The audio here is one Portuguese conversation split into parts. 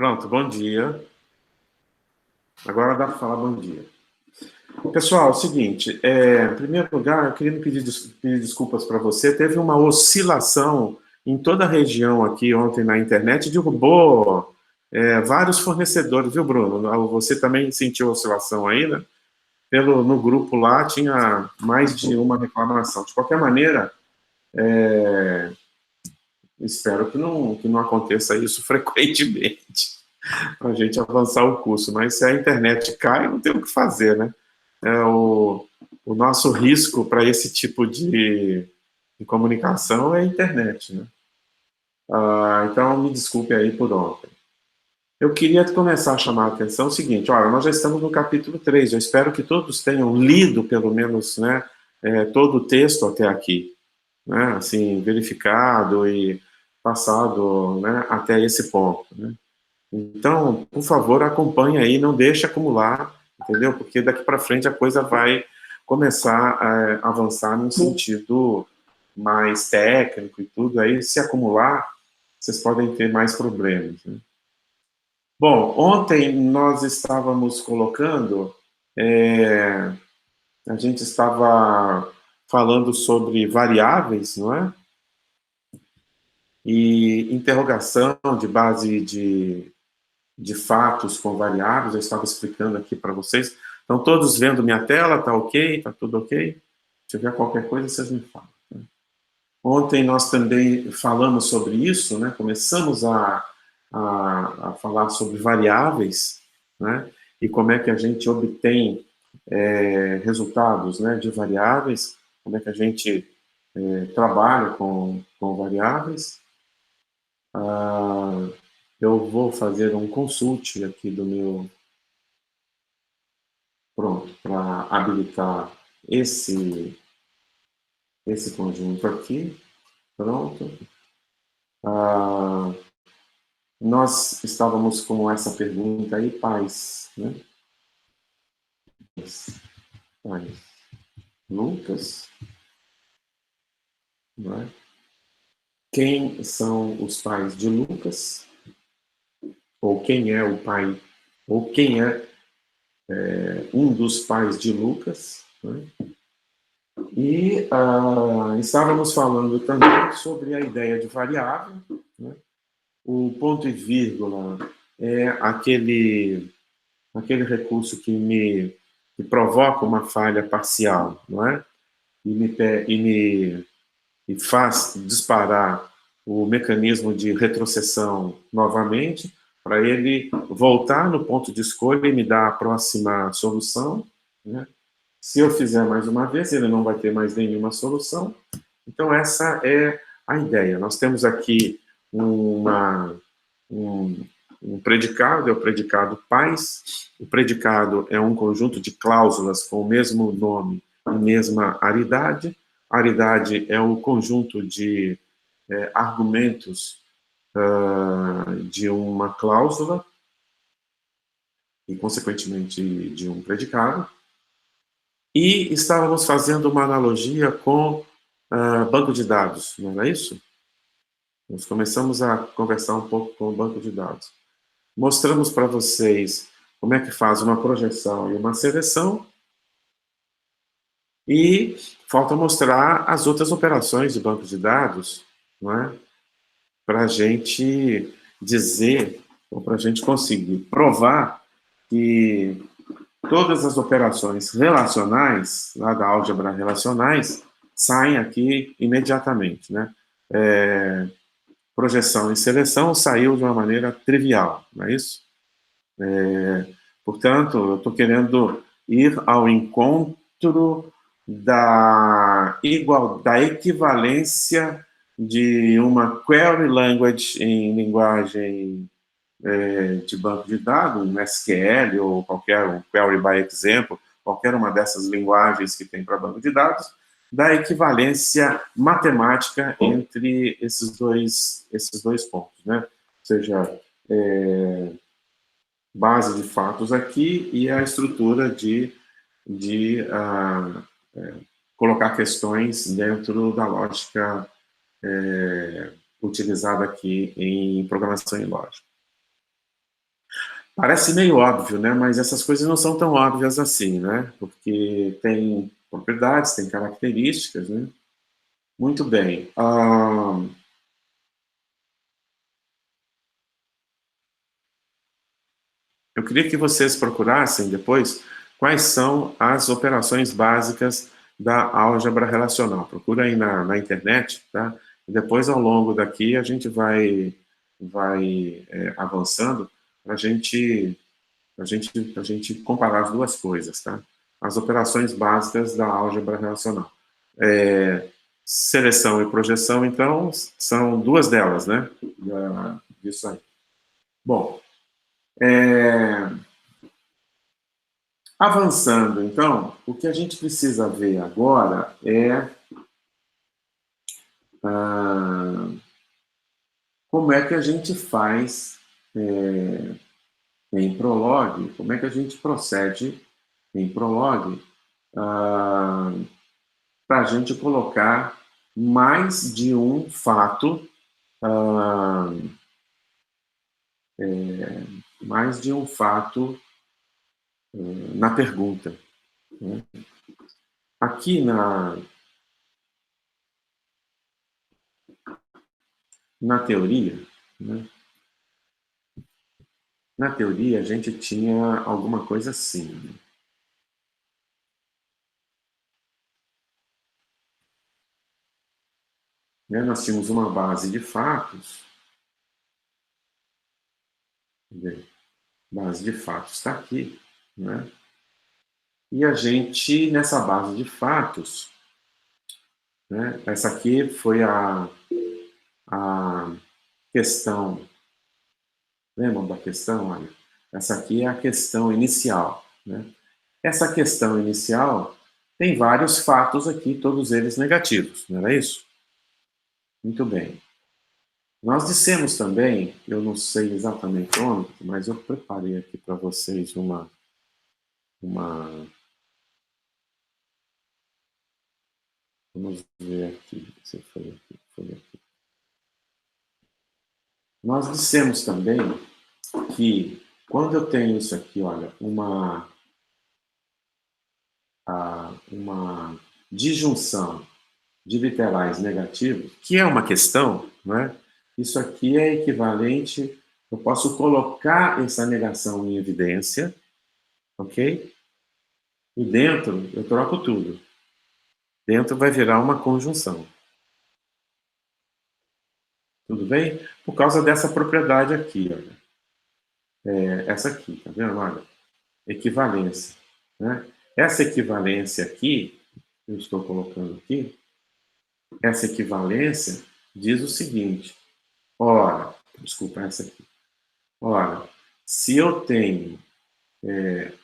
Pronto, bom dia. Agora dá para falar bom dia. Pessoal, é o seguinte, em primeiro lugar, eu queria pedir desculpas para você. Teve uma oscilação em toda a região aqui ontem na internet, derrubou vários fornecedores, viu, Bruno? Você também sentiu oscilação aí, né? No grupo lá tinha mais de uma reclamação. De qualquer maneira, espero que não aconteça isso frequentemente, para a gente avançar o curso. Mas se a internet cai, não tem o que fazer, né? O nosso risco para esse tipo de comunicação é a internet, né? Então, me desculpe aí por ontem. Eu queria começar a chamar a atenção o seguinte, olha, nós já estamos no capítulo 3, eu espero que todos tenham lido, pelo menos, né, todo o texto até aqui, né, assim, verificado e passado, né, até esse ponto, né? Então, por favor, acompanhe aí, não deixe acumular, entendeu? Porque daqui para frente a coisa vai começar a avançar num sentido mais técnico e tudo. Aí, se acumular, vocês podem ter mais problemas, né? Bom, ontem nós estávamos colocando, a gente estava falando sobre variáveis, não é? E interrogação de base de fatos com variáveis, eu estava explicando aqui para vocês. Estão todos vendo minha tela? Está ok? Está tudo ok? Se tiver qualquer coisa, vocês me falam. Né? Ontem nós também falamos sobre isso, né? Começamos a falar sobre variáveis, né? E como é que a gente obtém resultados, né, de variáveis, como é que a gente trabalha com variáveis. Eu vou fazer um consult aqui do meu. Pronto, para habilitar esse conjunto aqui. Pronto. Ah, nós estávamos com essa pergunta aí, pais, né? Pais. Lucas, não é? Quem são os pais de Lucas? Ou quem é o pai? Ou quem é um dos pais de Lucas? Né? E estávamos falando também sobre a ideia de variável, né? O ponto e vírgula é aquele recurso que provoca uma falha parcial, não é? E faz disparar o mecanismo de retrocessão novamente, para ele voltar no ponto de escolha e me dar a próxima solução, né? Se eu fizer mais uma vez, ele não vai ter mais nenhuma solução. Então, essa é a ideia. Nós temos aqui um, um predicado, é o predicado pais. O predicado é um conjunto de cláusulas com o mesmo nome e mesma aridade. A aridade é o conjunto de argumentos de uma cláusula e, consequentemente, de um predicado. E estávamos fazendo uma analogia com banco de dados, não era isso? Nós começamos a conversar um pouco com o banco de dados. Mostramos para vocês como é que faz uma projeção e uma seleção, e falta mostrar as outras operações de banco de dados, não é? Para a gente dizer, ou para a gente conseguir provar que todas as operações relacionais, lá da álgebra relacionais, saem aqui imediatamente, né? Projeção e seleção saiu de uma maneira trivial, não é isso? Portanto, eu estou querendo ir ao encontro da equivalência de uma query language em linguagem de banco de dados, um SQL ou qualquer um query by example, qualquer uma dessas linguagens que tem para banco de dados, da equivalência matemática entre esses dois pontos, né? Ou seja, base de fatos aqui e a estrutura de colocar questões dentro da lógica utilizada aqui em programação e lógica. Parece meio óbvio, né? Mas essas coisas não são tão óbvias assim, né? Porque tem propriedades, tem características, né? Muito bem. Eu queria que vocês procurassem depois quais são as operações básicas da álgebra relacional. Procura aí na internet, tá? E depois, ao longo daqui, a gente vai avançando para a gente comparar as duas coisas, tá? As operações básicas da álgebra relacional. Seleção e projeção, então, são duas delas, né? Disso aí. Bom, avançando, então, o que a gente precisa ver agora é como é que a gente faz em Prolog, como é que a gente procede em Prolog para a gente colocar mais de um fato, ah, mais de um fato na pergunta, né? Aqui na teoria, né? Na teoria a gente tinha alguma coisa assim, né? Nós tínhamos uma base de fatos, né? Base de fatos está aqui, né? E a gente, nessa base de fatos, né? Essa aqui foi a questão, lembram da questão? Olha, essa aqui é a questão inicial, né? Essa questão inicial tem vários fatos aqui, todos eles negativos, não era isso? Muito bem. Nós dissemos também, eu não sei exatamente onde, mas eu preparei aqui para vocês uma. Vamos ver aqui, se foi aqui. Nós dissemos também que quando eu tenho isso aqui, olha, uma disjunção de literais negativos, que é uma questão, não é? Isso aqui é equivalente, eu posso colocar essa negação em evidência, ok? E dentro eu troco tudo. Dentro vai virar uma conjunção. Tudo bem? Por causa dessa propriedade aqui, olha. Essa aqui, tá vendo? Olha, equivalência, né? Essa equivalência aqui, eu estou colocando aqui, essa equivalência diz o seguinte: ora, desculpa essa aqui. Ora, se eu tenho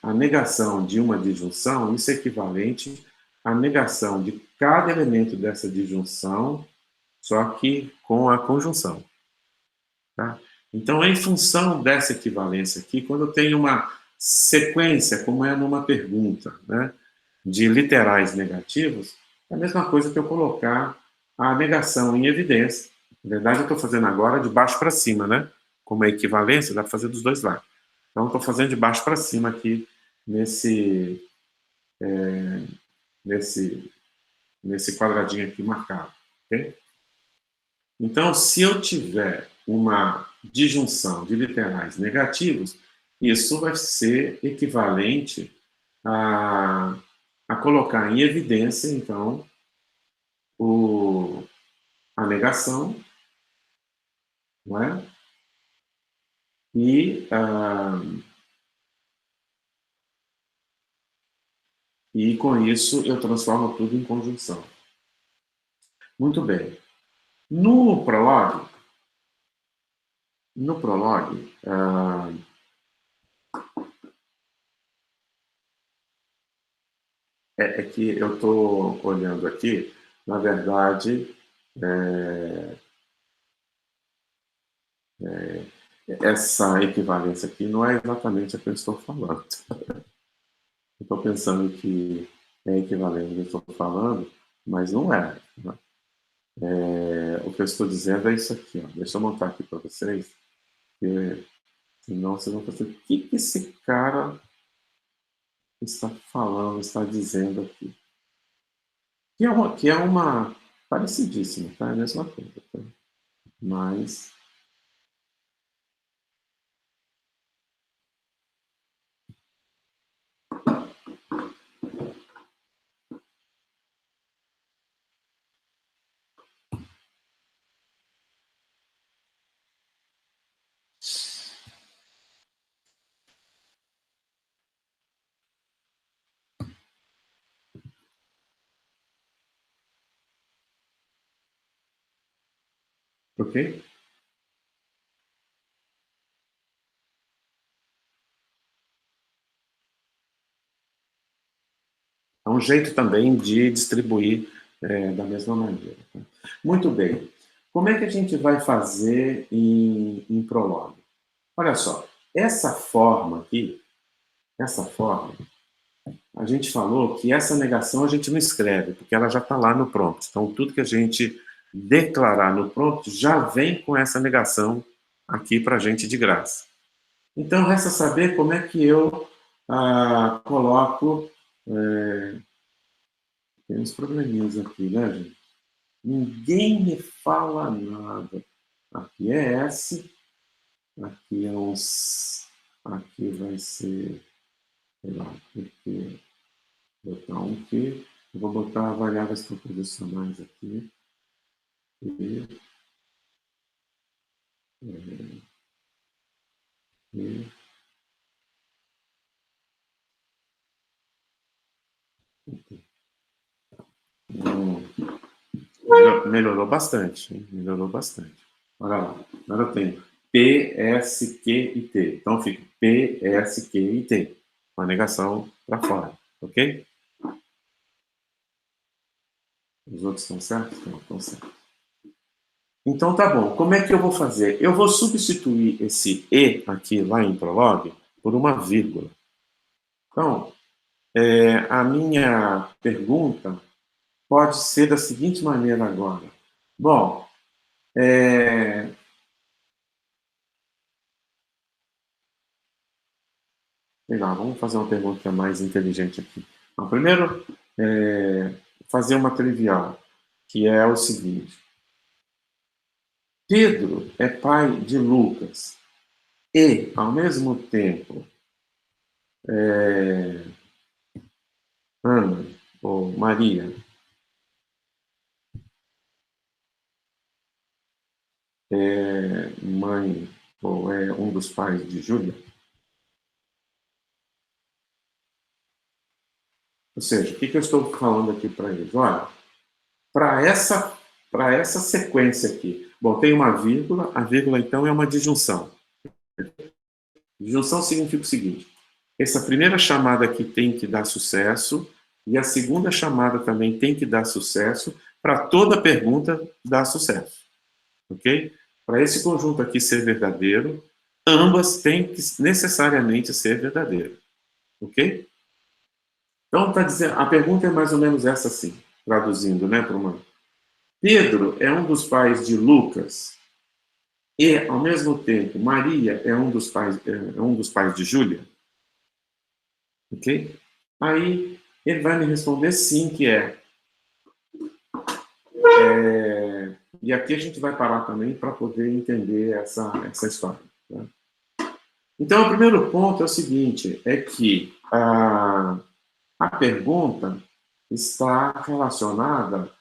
a negação de uma disjunção, isso é equivalente à negação de cada elemento dessa disjunção, só que com a conjunção. Tá? Então, em função dessa equivalência aqui, quando eu tenho uma sequência, como é numa pergunta, né, de literais negativos, é a mesma coisa que eu colocar a negação em evidência. Na verdade, eu estou fazendo agora de baixo para cima, né? Como é equivalência, dá para fazer dos dois lados. Então, estou fazendo de baixo para cima aqui nesse, nesse, nesse quadradinho aqui marcado. Okay? Então, se eu tiver uma disjunção de literais negativos, isso vai ser equivalente a colocar em evidência, então, a negação, não é? E, e com isso eu transformo tudo em conjunção. Muito bem. No Prolog, é que eu estou olhando aqui, na verdade, essa equivalência aqui não é exatamente a que eu estou falando. Eu estou pensando que é equivalente ao que eu estou falando, mas não é. Né? O que eu estou dizendo é isso aqui. Ó. Deixa eu montar aqui para vocês. Senão vocês vão fazer, o que esse cara está falando, está dizendo aqui? Que é uma parecidíssima, tá? É a mesma coisa, tá? Mas, ok? É um jeito também de distribuir da mesma maneira. Tá? Muito bem. Como é que a gente vai fazer em Prolog? Olha só, essa forma, a gente falou que essa negação a gente não escreve, porque ela já está lá no prompt. Então, tudo que a gente declarar no prompt já vem com essa negação aqui para a gente de graça. Então, resta saber como é que eu coloco. Tem uns probleminhas aqui, né, gente? Ninguém me fala nada. Aqui é S, aqui é uns. Aqui vai ser. Sei lá, aqui, botar um Q. Eu vou botar variáveis proposicionais aqui. E, e, melhorou bastante, hein? Melhorou bastante. Olha lá, agora eu tenho P, S, Q e T. Então fica P, S, Q e T. Uma negação para fora, ok? Os outros estão certos? Não, estão certos. Então tá bom. Como é que eu vou fazer? Eu vou substituir esse E aqui lá em Prolog por uma vírgula. Então, a minha pergunta pode ser da seguinte maneira agora. Bom, legal, vamos fazer uma pergunta mais inteligente aqui. Então, primeiro, fazer uma trivial, que é o seguinte. Pedro é pai de Lucas e, ao mesmo tempo, Ana ou Maria é mãe ou é um dos pais de Júlia. Ou seja, o que eu estou falando aqui para eles? Olha, para essa sequência aqui, bom, tem uma vírgula, a vírgula então é uma disjunção. Disjunção significa o seguinte: essa primeira chamada aqui tem que dar sucesso e a segunda chamada também tem que dar sucesso para toda pergunta dar sucesso, ok? Para esse conjunto aqui ser verdadeiro, ambas têm que necessariamente ser verdadeiras, ok? Então, tá dizendo, a pergunta é mais ou menos essa assim, traduzindo, né, para uma. Pedro é um dos pais de Lucas e, ao mesmo tempo, Maria é um dos pais de Júlia, ok? Aí ele vai me responder sim, que é. E aqui a gente vai parar também para poder entender essa história. Tá? Então, o primeiro ponto é o seguinte, é que a pergunta está relacionada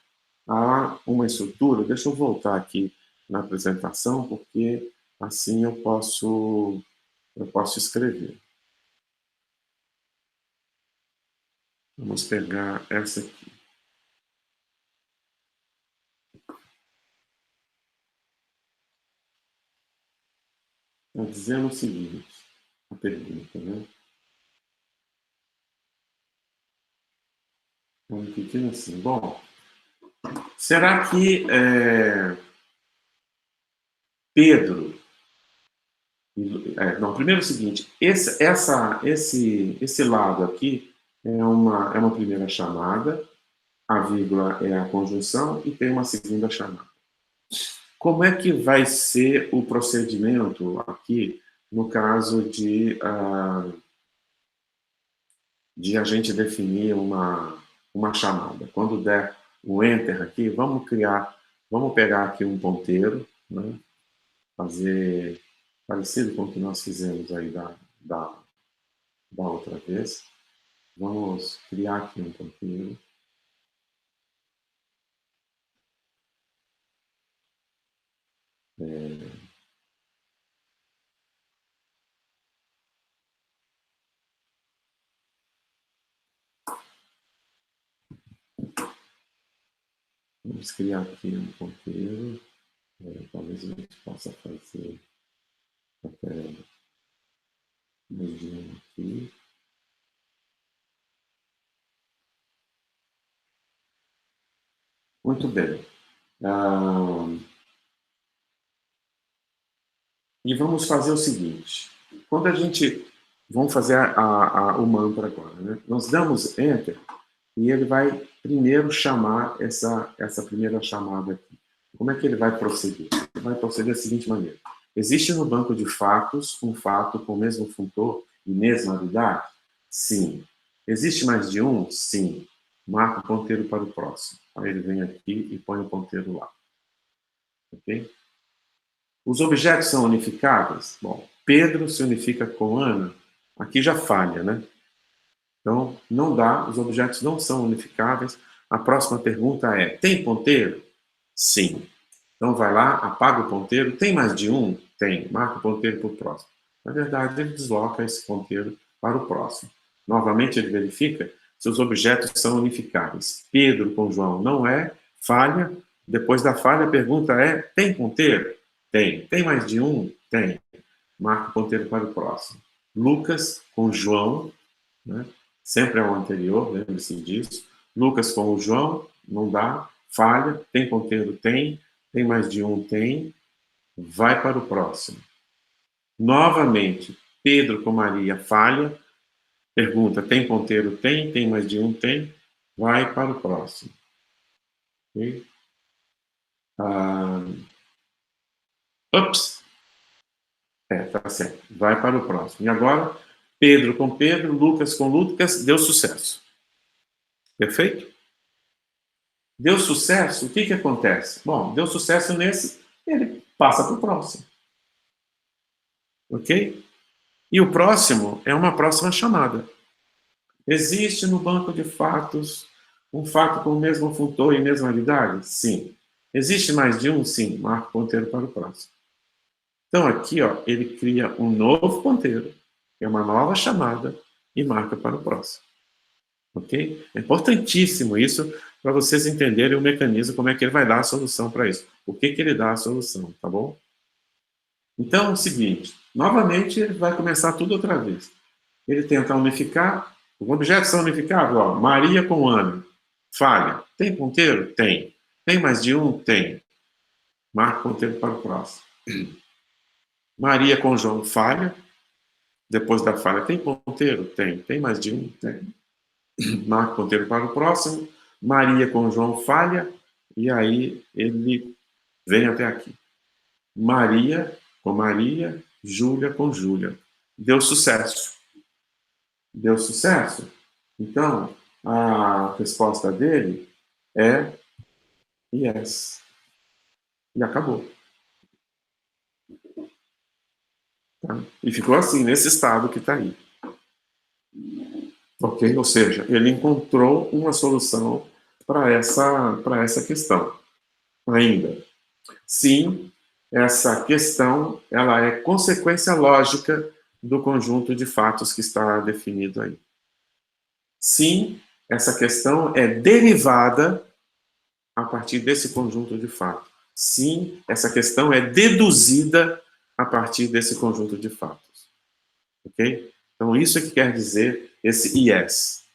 a uma estrutura. Deixa eu voltar aqui na apresentação, porque assim eu posso escrever. Vamos pegar essa aqui. Está dizendo o seguinte, a pergunta, né? É um pequeno assim. Bom, será que Pedro... não, primeiro é o seguinte, esse lado aqui é uma primeira chamada, a vírgula é a conjunção e tem uma segunda chamada. Como é que vai ser o procedimento aqui no caso de a gente definir uma chamada. Quando der o Enter aqui, vamos pegar aqui um ponteiro, né? Fazer parecido com o que nós fizemos aí da outra vez. Vamos criar aqui um ponteiro. Vamos criar aqui um ponteiro. Talvez a gente possa fazer até mais de um aqui. Muito bem. E vamos fazer o seguinte. Quando a gente... Vamos fazer o mantra agora, né? Nós damos Enter e ele vai primeiro chamar essa primeira chamada aqui. Como é que ele vai proceder? Ele vai proceder da seguinte maneira. Existe no banco de fatos um fato com o mesmo funtor e mesma unidade? Sim. Existe mais de um? Sim. Marca o ponteiro para o próximo. Aí ele vem aqui e põe o ponteiro lá. Ok? Os objetos são unificáveis? Bom, Pedro se unifica com Ana. Aqui já falha, né? Então, não dá, os objetos não são unificáveis. A próxima pergunta é, tem ponteiro? Sim. Então, vai lá, apaga o ponteiro. Tem mais de um? Tem. Marca o ponteiro para o próximo. Na verdade, ele desloca esse ponteiro para o próximo. Novamente, ele verifica se os objetos são unificáveis. Pedro com João não é, falha. Depois da falha, a pergunta é, tem ponteiro? Tem. Tem mais de um? Tem. Marca o ponteiro para o próximo. Lucas com João, né? Sempre é o anterior, lembre-se disso. Lucas com o João, não dá, falha. Tem ponteiro? Tem. Tem mais de um? Tem. Vai para o próximo. Novamente, Pedro com Maria, falha. Pergunta, tem ponteiro? Tem. Tem mais de um? Tem. Vai para o próximo. Okay? Ups! Tá certo. Vai para o próximo. E agora, Pedro com Pedro, Lucas com Lucas, deu sucesso. Perfeito? Deu sucesso, o que acontece? Bom, deu sucesso nesse, ele passa para o próximo. Ok? E o próximo é uma próxima chamada. Existe no banco de fatos um fato com o mesmo funtor e mesma unidade? Sim. Existe mais de um? Sim. Marca o ponteiro para o próximo. Então, aqui, ó, ele cria um novo ponteiro, é uma nova chamada e marca para o próximo. Ok? É importantíssimo isso para vocês entenderem o mecanismo, como é que ele vai dar a solução para isso. O que ele dá a solução, tá bom? Então, é o seguinte, novamente ele vai começar tudo outra vez. Ele tenta unificar, os objetos são unificáveis, ó, Maria com Ana, falha. Tem ponteiro? Tem. Tem mais de um? Tem. Marca o ponteiro para o próximo. Maria com João, falha. Depois da falha, tem ponteiro? Tem. Tem mais de um? Tem. Marca o ponteiro para o próximo. Maria com João, falha. E aí ele vem até aqui. Maria com Maria, Júlia com Júlia. Deu sucesso. Deu sucesso? Então, a resposta dele é yes. E acabou. Tá? E ficou assim, nesse estado que está aí. Ok? Ou seja, ele encontrou uma solução para essa questão. Ainda. Sim, essa questão ela é consequência lógica do conjunto de fatos que está definido aí. Sim, essa questão é derivada a partir desse conjunto de fatos. Sim, essa questão é deduzida a partir desse conjunto de fatos. Ok? Então, isso é que quer dizer esse yes.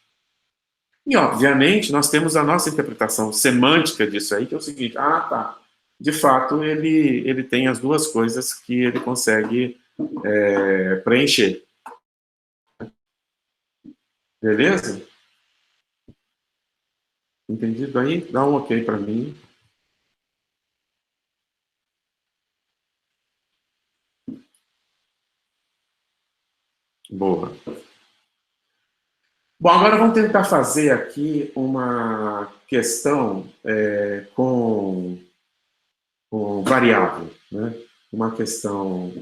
E, obviamente, nós temos a nossa interpretação semântica disso aí, que é o seguinte, tá, de fato, ele tem as duas coisas que ele consegue preencher. Beleza? Entendido aí? Dá um ok para mim. Boa. Bom, agora vamos tentar fazer aqui uma questão com variável, né? Uma questão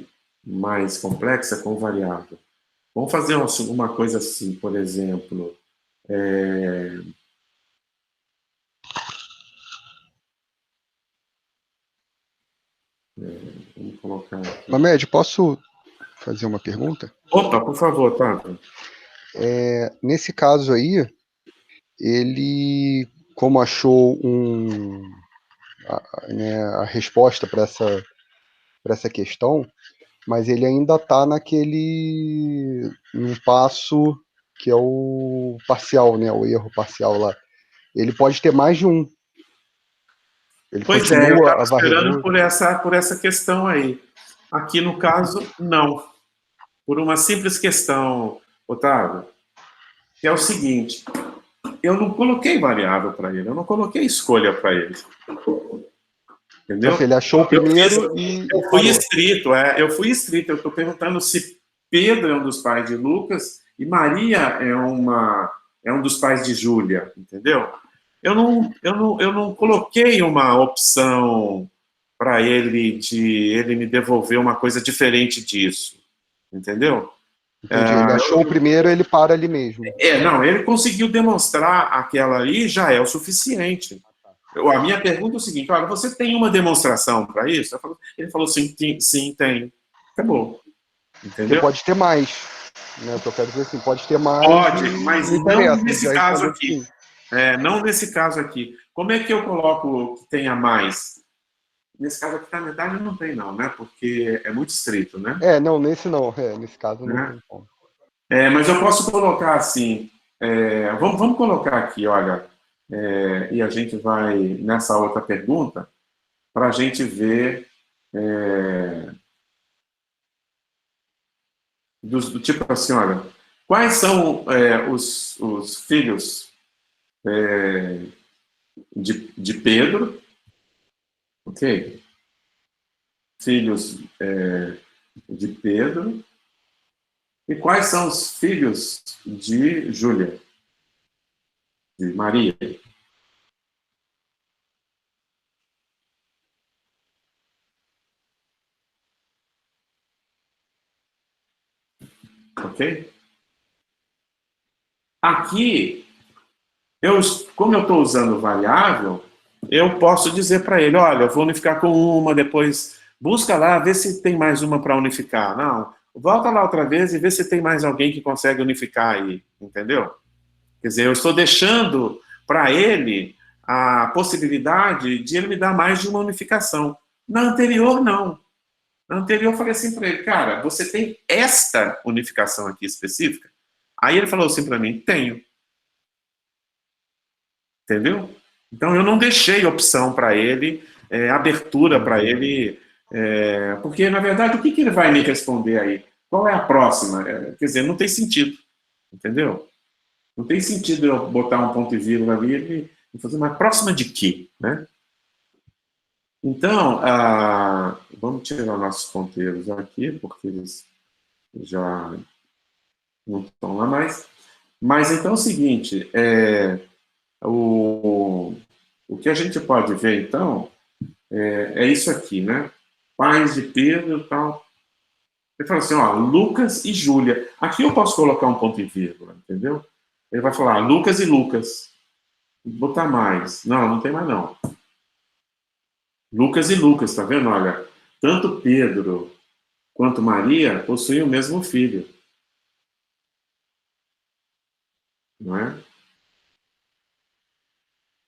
mais complexa com variável. Vamos fazer uma coisa assim, por exemplo. Vamos colocar aqui. Mamed, posso fazer uma pergunta? Opa, por favor, tá. Nesse caso aí, ele, como achou a resposta para essa questão, mas ele ainda está num passo que é o parcial, né? O erro parcial lá. Ele pode ter mais de um. Ele Pois é, eu continua estava a esperando varredura. por essa questão aí. Aqui, no caso, não. Por uma simples questão, Otávio, que é o seguinte: eu não coloquei variável para ele, eu não coloquei escolha para ele. Então, assim, Entendeu? ele achou o primeiro e Eu fui parou. estrito, eu estou perguntando se Pedro é um dos pais de Lucas e Maria é um dos pais de Júlia, entendeu? Eu não coloquei uma opção para ele de ele me devolver uma coisa diferente disso, entendeu? Entendi. Ele achou o primeiro, ele para ali mesmo. Não, ele conseguiu demonstrar aquela ali, já é o suficiente. A minha pergunta é o seguinte: olha, você tem uma demonstração para isso? Ele falou sim, sim, tem. Acabou. Porque Entendeu? pode ter mais. Né? O que eu quero dizer assim, pode ter mais Pode, e mas não não interessa. Ele nesse já caso respondeu que aqui. sim. Não nesse caso aqui. Como é que eu coloco que tenha mais? Nesse caso aqui, na verdade, não tem, não, né? Porque é muito estrito, né? Não, nesse não. Nesse caso não Né? tem como. Mas eu posso colocar assim. Vamos colocar aqui, olha. E a gente vai nessa outra pergunta para a gente ver do tipo assim, olha, quais são os filhos de Pedro, ok? Filhos de Pedro, e quais são os filhos de Júlia, de Maria, ok? Aqui, como eu estou usando variável, eu posso dizer para ele, olha, eu vou unificar com uma, depois busca lá, vê se tem mais uma para unificar. Não, volta lá outra vez e vê se tem mais alguém que consegue unificar aí, entendeu? Quer dizer, eu estou deixando para ele a possibilidade de ele me dar mais de uma unificação. Na anterior, não. Na anterior, eu falei assim para ele, cara, você tem esta unificação aqui específica? Aí ele falou assim para mim, tenho. Entendeu? Então, eu não deixei opção para ele, abertura para ele, porque, na verdade, o que ele vai me responder aí? Qual é a próxima? Quer dizer, não tem sentido, entendeu? Não tem sentido eu botar um ponto e vírgula ali e fazer uma próxima de quê, né? Então, vamos tirar nossos ponteiros aqui, porque eles já não estão lá mais. Mas então é o seguinte, o que a gente pode ver, então, é isso aqui, né? Pais de Pedro e tal. Ele fala assim, ó, Lucas e Júlia. Aqui eu posso colocar um ponto e vírgula, entendeu? Ele vai falar Lucas e Lucas. Botar mais. Não, não tem mais não. Lucas e Lucas, tá vendo? Olha, tanto Pedro quanto Maria possuem o mesmo filho, não é?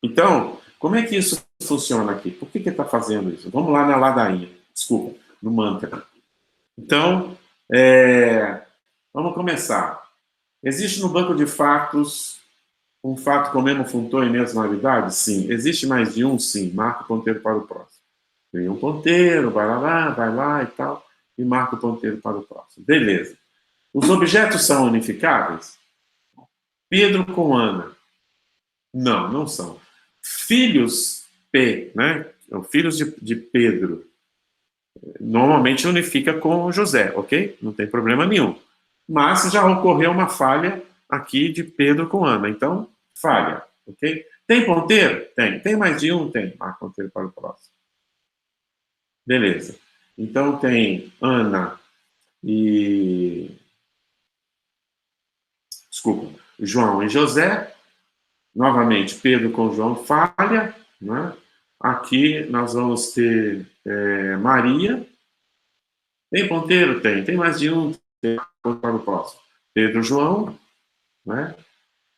Então, como é que isso funciona aqui? Por que está fazendo isso? Vamos lá na ladainha, desculpa, no mantra. Então, vamos começar. Existe no banco de fatos um fato com o mesmo funtor e mesma validade? Sim. Existe mais de um? Sim. Marca o ponteiro para o próximo. Tem um ponteiro, vai lá e tal, e marca o ponteiro para o próximo. Beleza. Os objetos são unificáveis? Pedro com Ana. Não, não são. Filhos P, né? Filhos de Pedro. Normalmente unifica com José, ok? Não tem problema nenhum. mas já ocorreu uma falha aqui de Pedro com Ana. Então, falha, ok? Tem ponteiro? Tem. Tem mais de um? Tem. Marca ponteiro para o próximo. Beleza. Então, tem Ana e... Desculpa. João e José. Novamente, Pedro com João falha, né? Aqui nós vamos ter Maria. Tem ponteiro? Tem. Tem mais de um? Tem. Para o próximo. Pedro, João, né?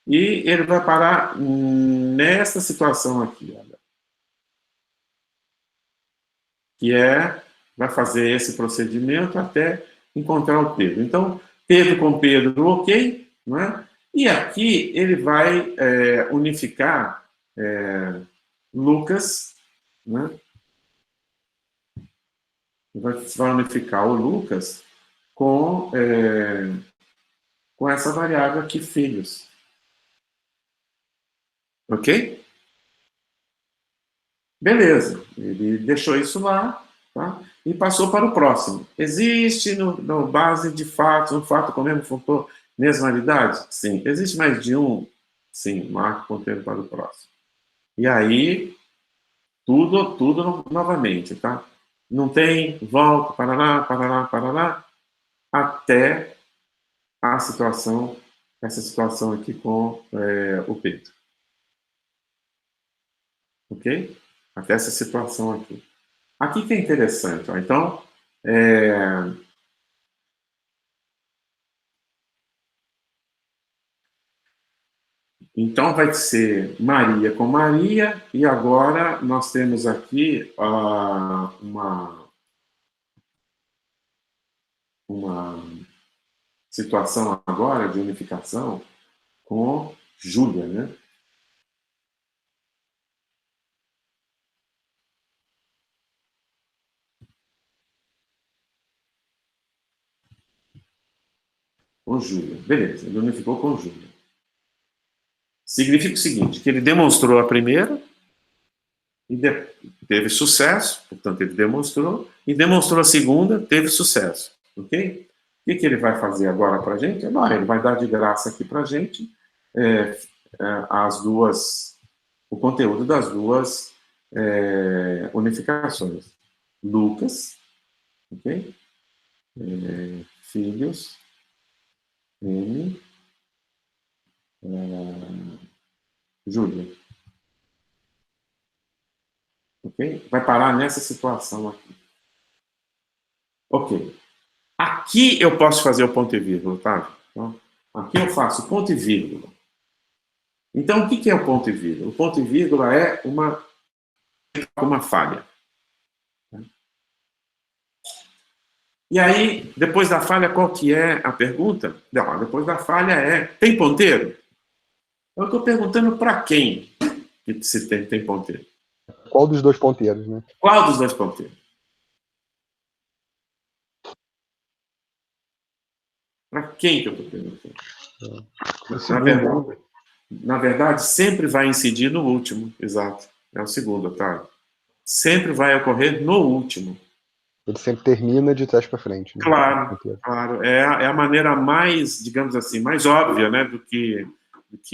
E ele vai parar nessa situação aqui, olha, que vai fazer esse procedimento até encontrar o Pedro. Então, Pedro com Pedro, ok, não é? E aqui ele vai unificar Lucas, né? Vai unificar o Lucas com essa variável aqui, filhos. Ok? Beleza. Ele deixou isso lá, tá? E passou para o próximo. Existe no base de fatos, um fato com o mesmo fator, mesmalidade? Sim. Existe mais de um? Sim. Marca o ponteiro para o próximo. E aí, tudo novamente, tá? Não tem, volta, parará, parará, parará, até essa situação aqui com o Pedro. Ok? Até essa situação aqui. Aqui que é interessante, ó. Então, então vai ser Maria com Maria, e agora nós temos aqui uma situação agora de unificação com Júlia, né? Com Júlia. Beleza, ele unificou com Júlia. Significa o seguinte, que ele demonstrou a primeira, e teve sucesso, portanto ele demonstrou, e demonstrou a segunda, teve sucesso, ok? O que ele vai fazer agora para a gente? Ele vai dar de graça aqui para a gente o conteúdo das duas unificações. Lucas, ok? Filhos, M, Júlia. Ok? Vai parar nessa situação aqui. Ok. Aqui eu posso fazer o ponto e vírgula, tá? Então, aqui eu faço ponto e vírgula. Então, o que é o ponto e vírgula? O ponto e vírgula é uma falha. E aí, depois da falha, qual que é a pergunta? Não, depois da falha tem ponteiro? Eu estou perguntando para quem que se tem ponteiro. Qual dos dois ponteiros, né? Qual dos dois ponteiros? Para quem que eu estou perguntando? Na verdade, sempre vai incidir no último, exato. É o segundo, tá? Sempre vai ocorrer no último. Ele sempre termina de trás para frente. Né? Claro, claro. É a maneira mais, digamos assim, mais óbvia, né, do que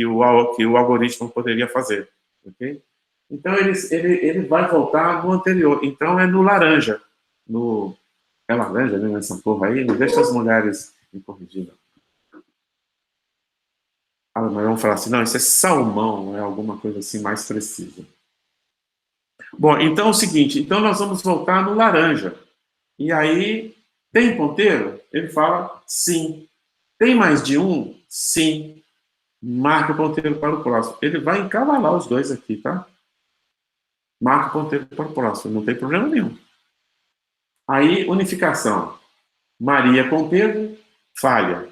o algoritmo poderia fazer. Ok? Então, ele vai voltar no anterior. Então, é no laranja. É laranja, né, nessa porra aí? Não deixa as mulheres me corrigir, não. Mas vamos falar assim, não, isso é salmão, é alguma coisa assim mais precisa. Bom, então é o seguinte, então nós vamos voltar no laranja. E aí, tem ponteiro? Ele fala sim. Tem mais de um? Sim. Marca o ponteiro para o próximo. Ele vai encavalar os dois aqui, tá? Marca o ponteiro para o próximo, não tem problema nenhum. Aí, unificação. Maria com Pedro, falha.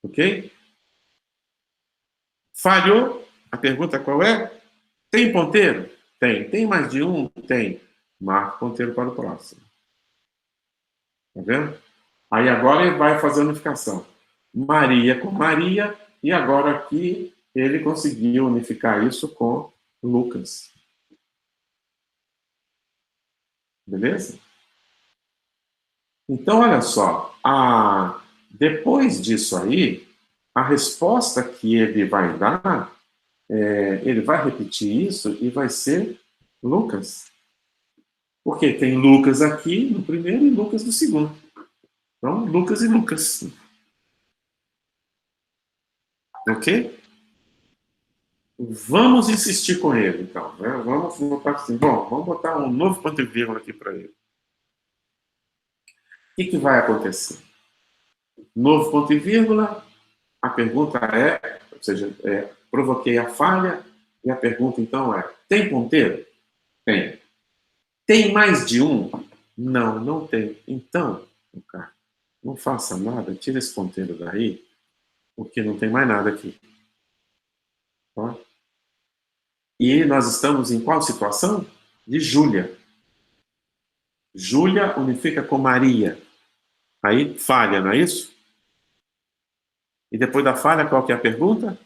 Ok? Falhou. A pergunta qual é? Tem ponteiro? Tem. Tem mais de um? Tem. Marca o ponteiro para o próximo. Tá vendo? Aí agora ele vai fazer a unificação. Maria com Maria, e agora aqui ele conseguiu unificar isso com Lucas. Beleza? Então, olha só, Depois disso aí, a resposta que ele vai dar, ele vai repetir isso e vai ser Lucas. Porque tem Lucas aqui no primeiro e Lucas no segundo. Então, Lucas e Lucas. Ok? Vamos insistir com ele, então. Né? Vamos botar assim, bom, vamos botar um novo ponto e vírgula aqui para ele. O que vai acontecer? Novo ponto e vírgula, a pergunta é, ou seja, provoquei a falha, e a pergunta então é, tem ponteiro? Tem. Tem mais de um? Não, não tem. Então, cara, não faça nada, tira esse ponteiro daí, porque não tem mais nada aqui. Tá? E nós estamos em qual situação? De Júlia. Júlia unifica com Maria. Aí falha, não é isso? E depois da falha, qual que é a pergunta?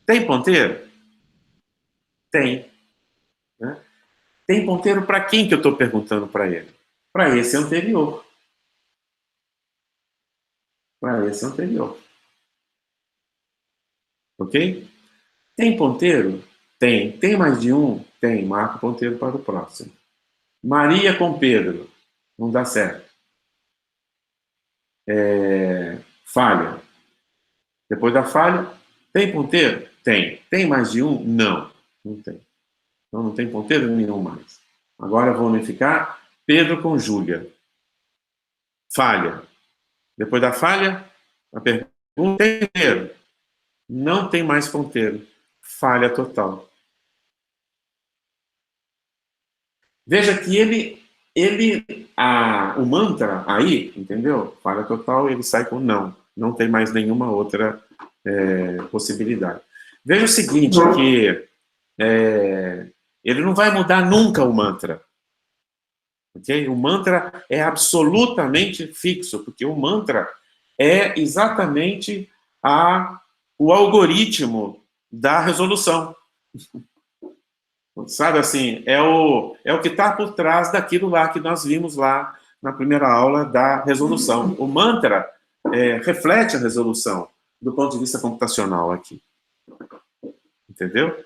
Tem ponteiro? Tem. Né? Tem ponteiro para quem que eu estou perguntando para ele? Para esse anterior. Para esse anterior. Ok? Tem ponteiro? Tem. Tem mais de um? Tem. Marca o ponteiro para o próximo. Maria com Pedro. Não dá certo. Falha. Depois da falha, tem ponteiro? Tem. Tem mais de um? Não. Não tem. Então não tem ponteiro nenhum mais. Agora vou unificar Pedro com Júlia. Falha. Depois da falha, a pergunta tem ponteiro? Não tem mais ponteiro. Falha total. Veja que o mantra aí, entendeu? Falha total, ele sai com não. Não tem mais nenhuma outra possibilidade. Veja o seguinte, que ele não vai mudar nunca o mantra. Okay? O mantra é absolutamente fixo, porque o mantra é exatamente o algoritmo da resolução. Sabe assim, é o que está por trás daquilo lá que nós vimos lá na primeira aula da resolução. O mantra reflete a resolução do ponto de vista computacional aqui. Entendeu?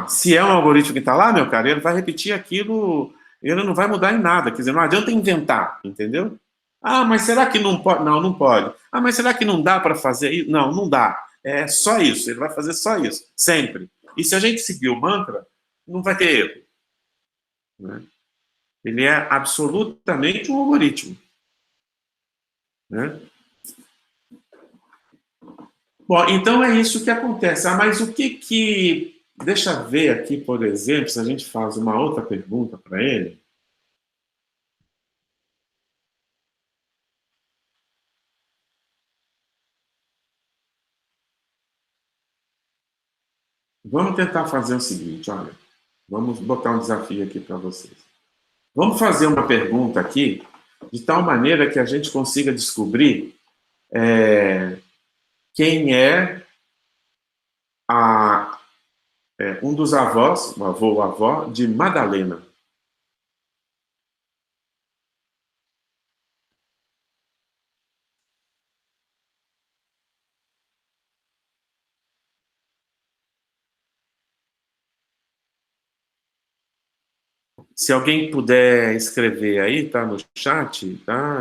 Se é um algoritmo que está lá, meu cara, ele vai repetir aquilo, ele não vai mudar em nada. Quer dizer, não adianta inventar, entendeu? Ah, mas será que não pode? Não, não pode. Ah, mas será que não dá para fazer isso? Não, não dá. É só isso, ele vai fazer só isso, sempre. E se a gente seguir o mantra, não vai ter erro. Né? Ele é absolutamente um algoritmo. Né? Bom, então é isso que acontece. Ah, mas o que... Deixa eu ver aqui, por exemplo, se a gente faz uma outra pergunta para ele. Vamos tentar fazer o seguinte, olha. Vamos botar um desafio aqui para vocês. Vamos fazer uma pergunta aqui, de tal maneira que a gente consiga descobrir quem é um dos avós, o avô ou avó, de Madalena. Se alguém puder escrever aí, tá, no chat, tá,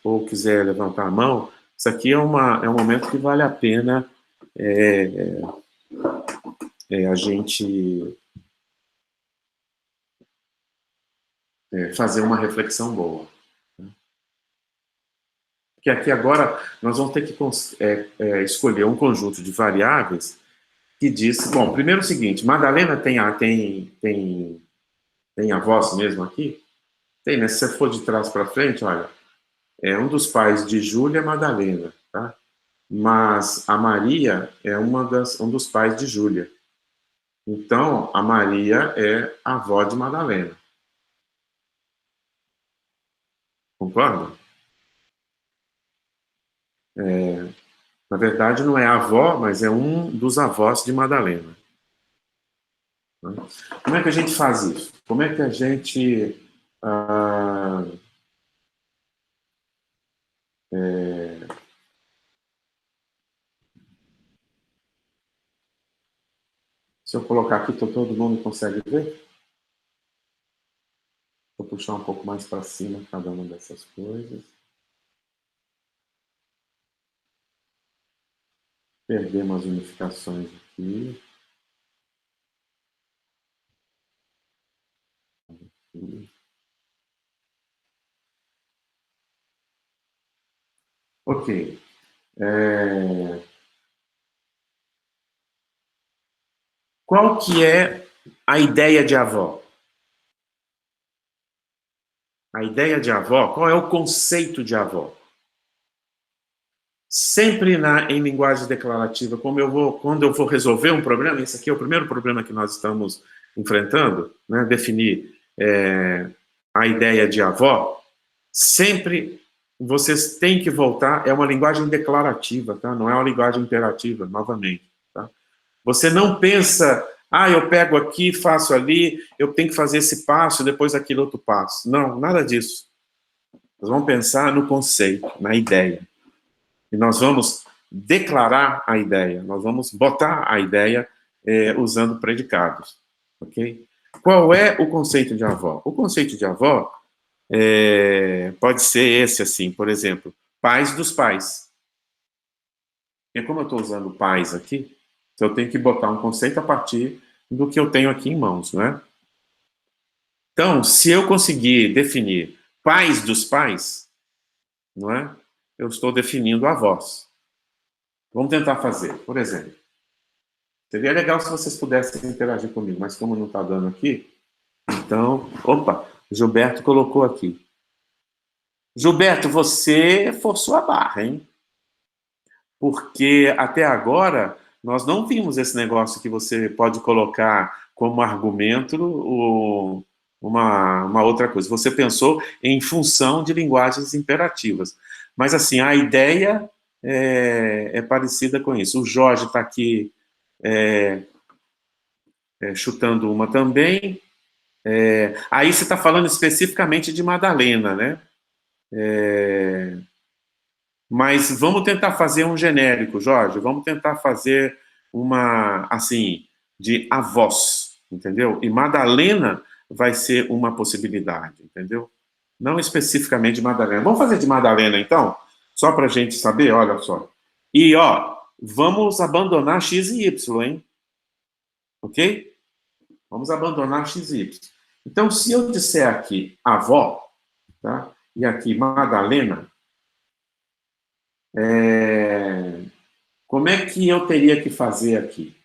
ou quiser levantar a mão, isso aqui é um momento que vale a pena a gente fazer uma reflexão boa. Porque aqui agora nós vamos ter que escolher um conjunto de variáveis que diz... Bom, primeiro o seguinte, Madalena tem avós mesmo aqui? Tem, né? Se você for de trás para frente, olha, um dos pais de Júlia é Madalena, tá? Mas a Maria é um dos pais de Júlia. Então, a Maria é a avó de Madalena. Concorda? Na verdade, não é a avó, mas é um dos avós de Madalena. Como é que a gente faz isso? Como é que a gente Se eu colocar aqui, todo mundo consegue ver? Vou puxar um pouco mais para cima cada uma dessas coisas. Perder umas unificações aqui. Ok. Qual que é a ideia de avó? A ideia de avó, qual é o conceito de avó? Sempre em linguagem declarativa, quando eu vou resolver um problema, esse aqui é o primeiro problema que nós estamos enfrentando, né, definir a ideia de avó, sempre vocês têm que voltar, é uma linguagem declarativa, tá? Não é uma linguagem imperativa, novamente. Tá? Você não pensa, eu pego aqui, faço ali, eu tenho que fazer esse passo, depois aquele outro passo. Não, nada disso. Nós vamos pensar no conceito, na ideia. E nós vamos declarar a ideia, nós vamos botar a ideia usando predicados. Ok? Qual é o conceito de avó? O conceito de avó pode ser esse, assim, por exemplo, pais dos pais. E como eu estou usando pais aqui, eu tenho que botar um conceito a partir do que eu tenho aqui em mãos, não é? Então, se eu conseguir definir pais dos pais, não é? Eu estou definindo avós. Vamos tentar fazer, por exemplo. Seria legal se vocês pudessem interagir comigo, mas como não está dando aqui, então... Opa, Gilberto colocou aqui. Gilberto, você forçou a barra, hein? Porque até agora nós não vimos esse negócio que você pode colocar como argumento ou uma outra coisa. Você pensou em função de linguagens imperativas. Mas, assim, a ideia é parecida com isso. O Jorge está aqui chutando uma também. Aí você está falando especificamente de Madalena, né? Mas vamos tentar fazer um genérico, Jorge. Vamos tentar fazer uma, assim, de avós, entendeu? E Madalena vai ser uma possibilidade, entendeu? Não especificamente de Madalena. Vamos fazer de Madalena, então? Só para a gente saber, olha só. E, vamos abandonar X e Y, hein? Ok? Vamos abandonar X e Y. Então, se eu disser aqui avó, tá? E aqui Madalena, como é que eu teria que fazer aqui?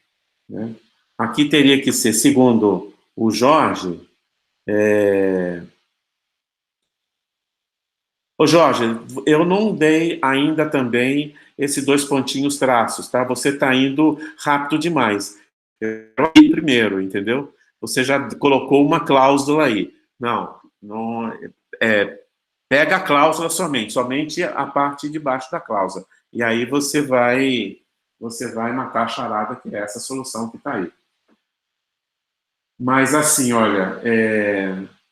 Né? Aqui teria que ser, segundo o Jorge... Ô Jorge, eu não dei ainda também esses 2 pontinhos traços, tá? Você está indo rápido demais. Eu ir primeiro, entendeu? Você já colocou uma cláusula aí. Não pega a cláusula somente a parte de baixo da cláusula. E aí você vai matar a charada, que é essa solução que está aí. Mas assim, olha,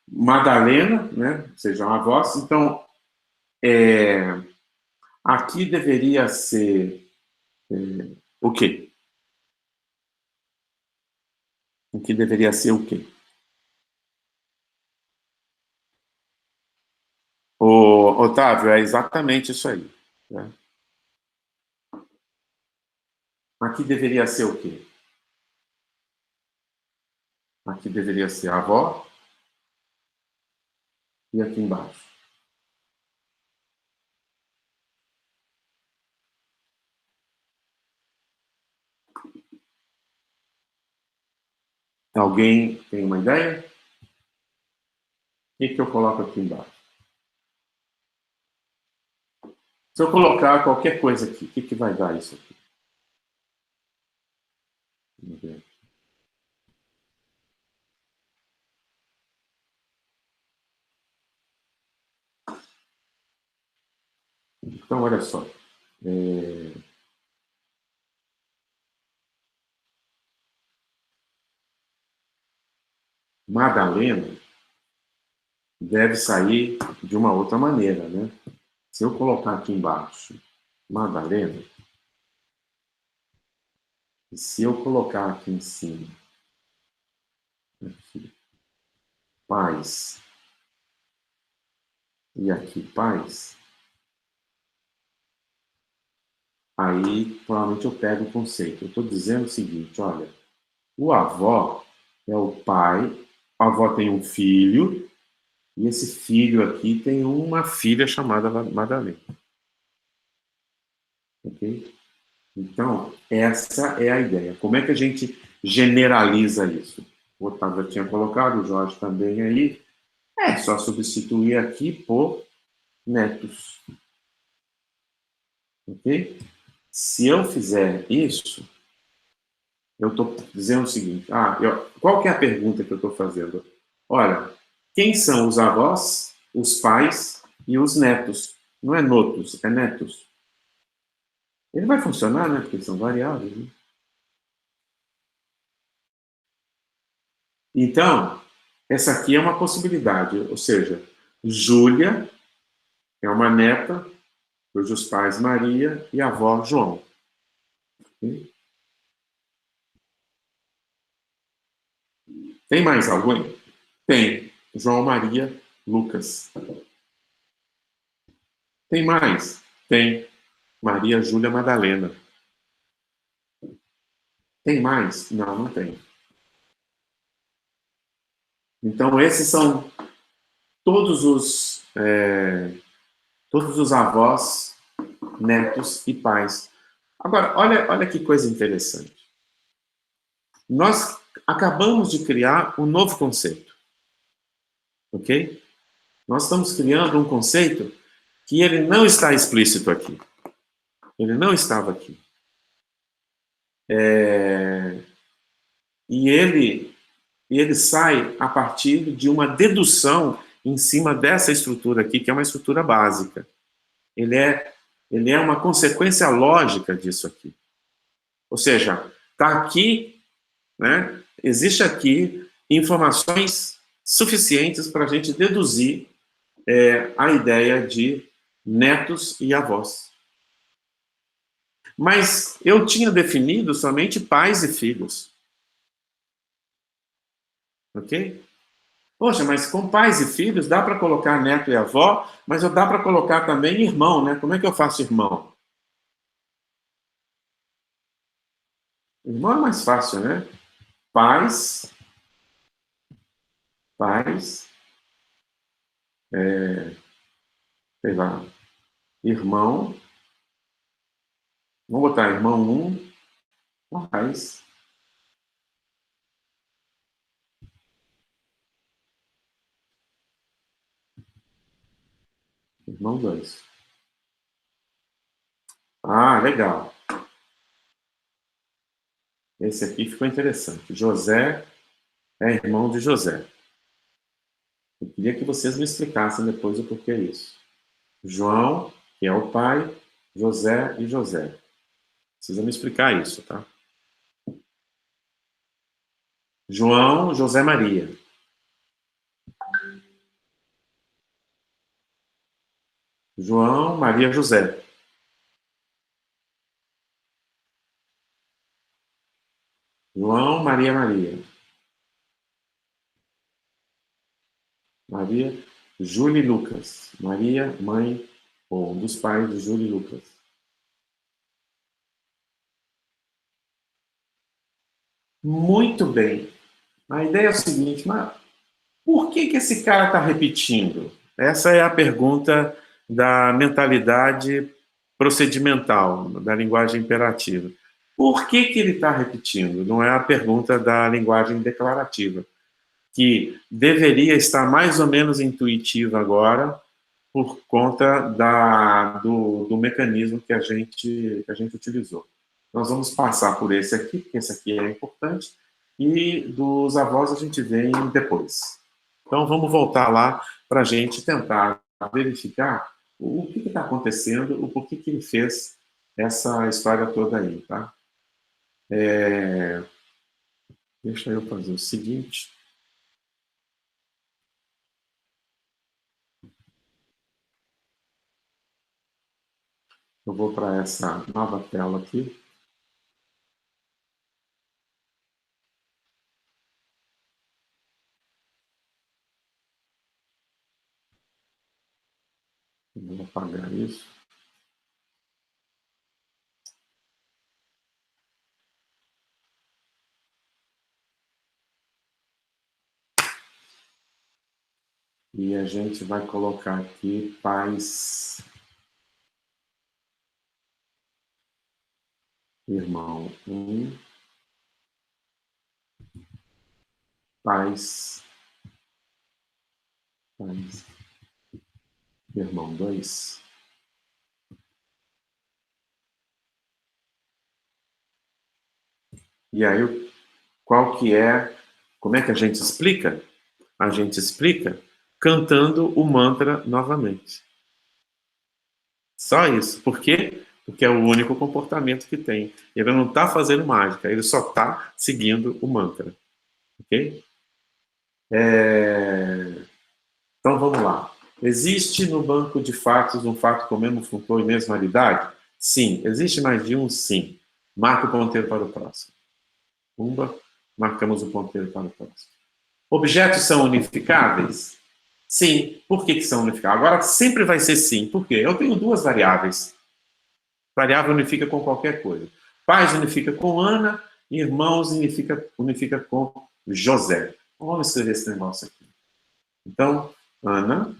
Madalena, né? Ou seja, uma voz. Então, aqui deveria ser o quê? Aqui deveria ser o quê? O Otávio, é exatamente isso aí. Né? Aqui deveria ser o quê? Aqui deveria ser a avó e aqui embaixo. Alguém tem uma ideia? O que eu coloco aqui embaixo? Se eu colocar qualquer coisa aqui, o que vai dar isso aqui? Vamos ver. Então, olha só. Madalena deve sair de uma outra maneira, né? Se eu colocar aqui embaixo Madalena, e se eu colocar aqui em cima, aqui, paz, e aqui paz, aí provavelmente eu pego o conceito. Eu estou dizendo o seguinte, olha, o avó é o pai, a avó tem um filho, e esse filho aqui tem uma filha chamada Madalena. Ok? Então, essa é a ideia. Como é que a gente generaliza isso? O Otávio já tinha colocado, o Jorge também aí. É só substituir aqui por netos. Ok? Se eu fizer isso, eu estou dizendo o seguinte. Qual que é a pergunta que eu estou fazendo? Olha, quem são os avós, os pais e os netos? Não é notos, é netos. Ele vai funcionar, né? Porque são variáveis. Né? Então, essa aqui é uma possibilidade. Ou seja, Júlia é uma neta cujos pais Maria e avó João. Tem mais alguém? Tem. João Maria Lucas. Tem mais? Tem. Maria Júlia Madalena. Tem mais? Não, não tem. Então, esses são todos os avós, netos e pais. Agora, olha que coisa interessante. Nós acabamos de criar um novo conceito, ok? Nós estamos criando um conceito que ele não está explícito aqui. Ele não estava aqui. E ele sai a partir de uma dedução em cima dessa estrutura aqui, que é uma estrutura básica. Ele é uma consequência lógica disso aqui. Ou seja, está aqui, né? Existe aqui informações suficientes para a gente deduzir a ideia de netos e avós. Mas eu tinha definido somente pais e filhos. Ok? Poxa, mas com pais e filhos dá para colocar neto e avó, mas dá para colocar também irmão, né? Como é que eu faço irmão? Irmão é mais fácil, né? Pais, pais, sei lá, irmão, vamos botar irmão pais, irmão 2. Ah, legal. Esse aqui ficou interessante. José é irmão de José. Eu queria que vocês me explicassem depois o porquê isso. João, que é o pai, José e José. Precisa me explicar isso, tá? João, José Maria. João, Maria, José. João, Maria, Maria. Maria, Júlia e Lucas. Maria, mãe ou um dos pais de Júlia e Lucas. Muito bem. A ideia é o seguinte, mas por que esse cara está repetindo? Essa é a pergunta da mentalidade procedimental, da linguagem imperativa. Por que ele está repetindo? Não é a pergunta da linguagem declarativa, que deveria estar mais ou menos intuitiva agora, por conta do mecanismo que a gente utilizou. Nós vamos passar por esse aqui, porque esse aqui é importante, e dos avós a gente vem depois. Então, vamos voltar lá para a gente tentar verificar o que está acontecendo, o porquê que ele fez essa história toda aí, tá? Deixa eu fazer o seguinte. Eu vou para essa nova tela aqui. Vou apagar isso. E a gente vai colocar aqui pais, irmão 1, pais, irmão 2. E aí, qual que é, como é que a gente explica? A gente explica cantando o mantra novamente. Só isso. Por quê? Porque é o único comportamento que tem. Ele não está fazendo mágica, ele só está seguindo o mantra. Ok? Então vamos lá. Existe no banco de fatos um fato com mesmo funtor e mesma aridade? Sim. Existe mais de um? Sim. Marca o ponteiro para o próximo. Pumba, marcamos o ponteiro para o próximo. Objetos são unificáveis? Sim. Por que são unificáveis? Agora sempre vai ser sim. Por quê? Eu tenho duas variáveis. Variável unifica com qualquer coisa. Pais unifica com Ana, irmãos unifica com José. Vamos escrever esse negócio aqui. Então, Ana,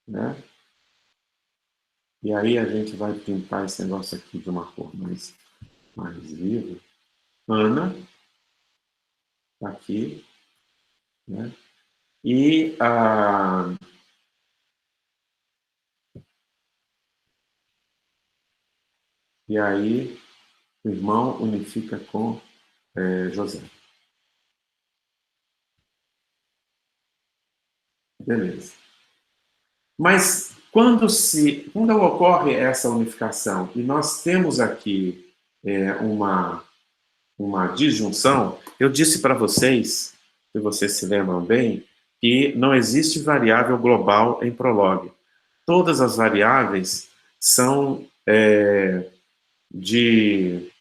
né? E aí a gente vai pintar esse negócio aqui de uma cor mais viva. Ana, tá aqui, né? E aí o irmão unifica com José. Beleza. Mas quando ocorre essa unificação e nós temos aqui uma disjunção, eu disse para vocês, se vocês se lembram bem, que não existe variável global em Prolog. Todas as variáveis são de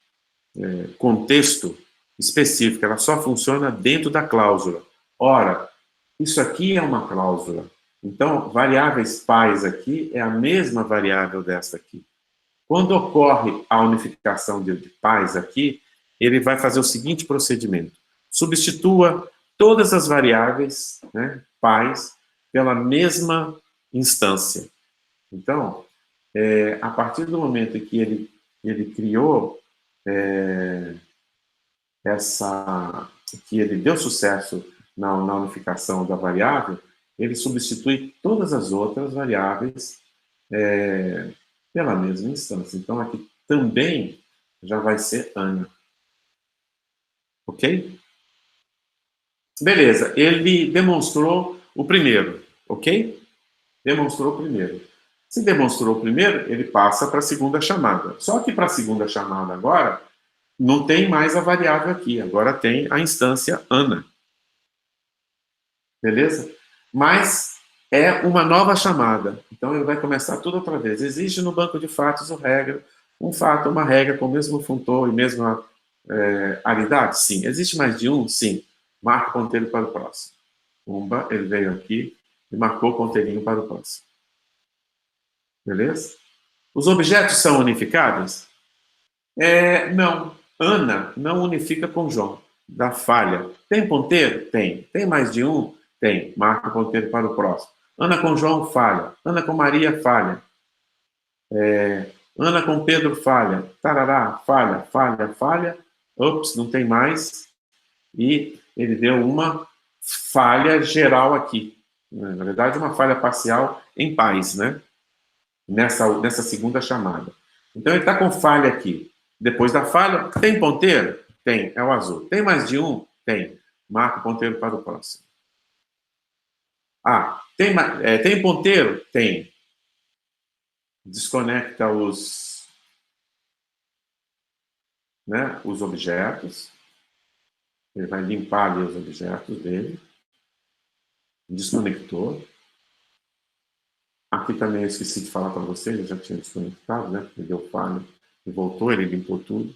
contexto específico, ela só funciona dentro da cláusula. Ora, isso aqui é uma cláusula. Então, variáveis pais aqui é a mesma variável desta aqui. Quando ocorre a unificação de pais aqui, ele vai fazer o seguinte procedimento. Substitua todas as variáveis, né, pais, pela mesma instância. Então, a partir do momento que ele criou que ele deu sucesso na unificação da variável, ele substitui todas as outras variáveis pela mesma instância. Então, aqui também já vai ser Ana. Ok? Beleza, ele demonstrou o primeiro, ok? Demonstrou o primeiro. Se demonstrou o primeiro, ele passa para a segunda chamada. Só que para a segunda chamada agora, não tem mais a variável aqui, agora tem a instância Ana. Beleza? Mas é uma nova chamada. Então ele vai começar tudo outra vez. Existe no banco de fatos um fato, uma regra com o mesmo funtor e mesma aridade? Sim. Existe mais de um? Sim. Marca o ponteiro para o próximo. Pumba, ele veio aqui e marcou o ponteirinho para o próximo. Beleza? Os objetos são unificáveis? Não. Ana não unifica com João. Dá falha. Tem ponteiro? Tem. Tem mais de um? Tem. Marca o ponteiro para o próximo. Ana com João, falha. Ana com Maria, falha. Ana com Pedro, falha. Tarará, falha, falha, falha. Ops, não tem mais. E ele deu uma falha geral aqui. Na verdade, uma falha parcial em paz, né? Nessa segunda chamada. Então, ele está com falha aqui. Depois da falha, tem ponteiro? Tem, é o azul. Tem mais de um? Tem. Marca o ponteiro para o próximo. Tem ponteiro? Tem. Desconecta os objetos. Ele vai limpar ali os objetos dele. Desconectou. Aqui também eu esqueci de falar para vocês, eu já tinha desconectado, né? Ele deu falha e voltou, ele limpou tudo.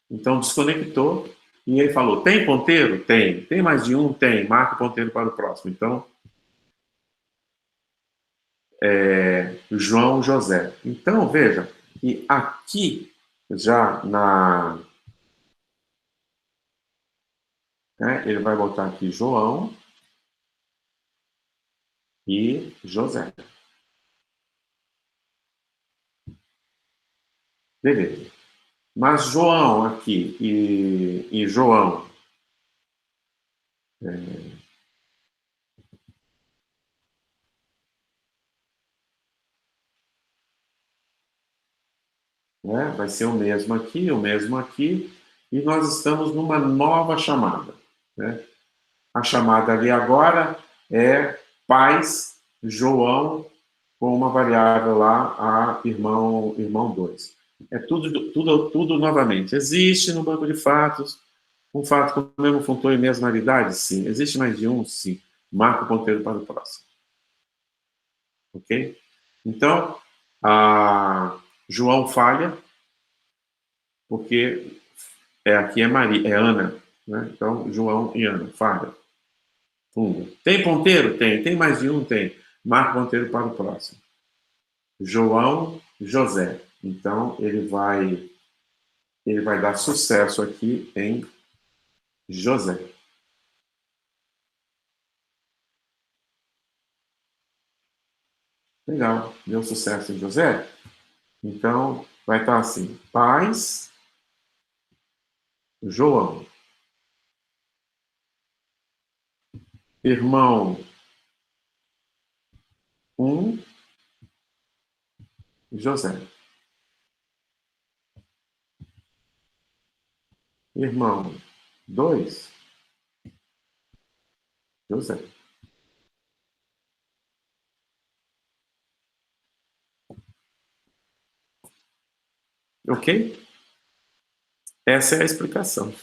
Então, desconectou e ele falou, tem ponteiro? Tem. Tem mais de um? Tem. Marca o ponteiro para o próximo. Então, João José. Então, veja, e aqui, já na... Né, ele vai botar aqui João e José. Beleza. Mas João aqui e João, né, vai ser o mesmo aqui, e nós estamos numa nova chamada. Né? A chamada ali agora é pais João com uma variável lá, a irmão 2. É tudo novamente. Existe no banco de fatos um fato com o mesmo funtor e mesmaridade? Sim. Existe mais de um? Sim. Marca o ponteiro para o próximo. Ok? Então, João falha, porque aqui é Maria, é Ana. Né? Então, João e Ana, falha. Fundo. Tem ponteiro? Tem. Tem mais de um? Tem. Marca o ponteiro para o próximo. João José. Então, ele vai dar sucesso aqui em José. Legal, deu sucesso em José? Então, vai estar assim, pais, João, irmão 1, José. Irmão 2, José. Ok? Essa é a explicação.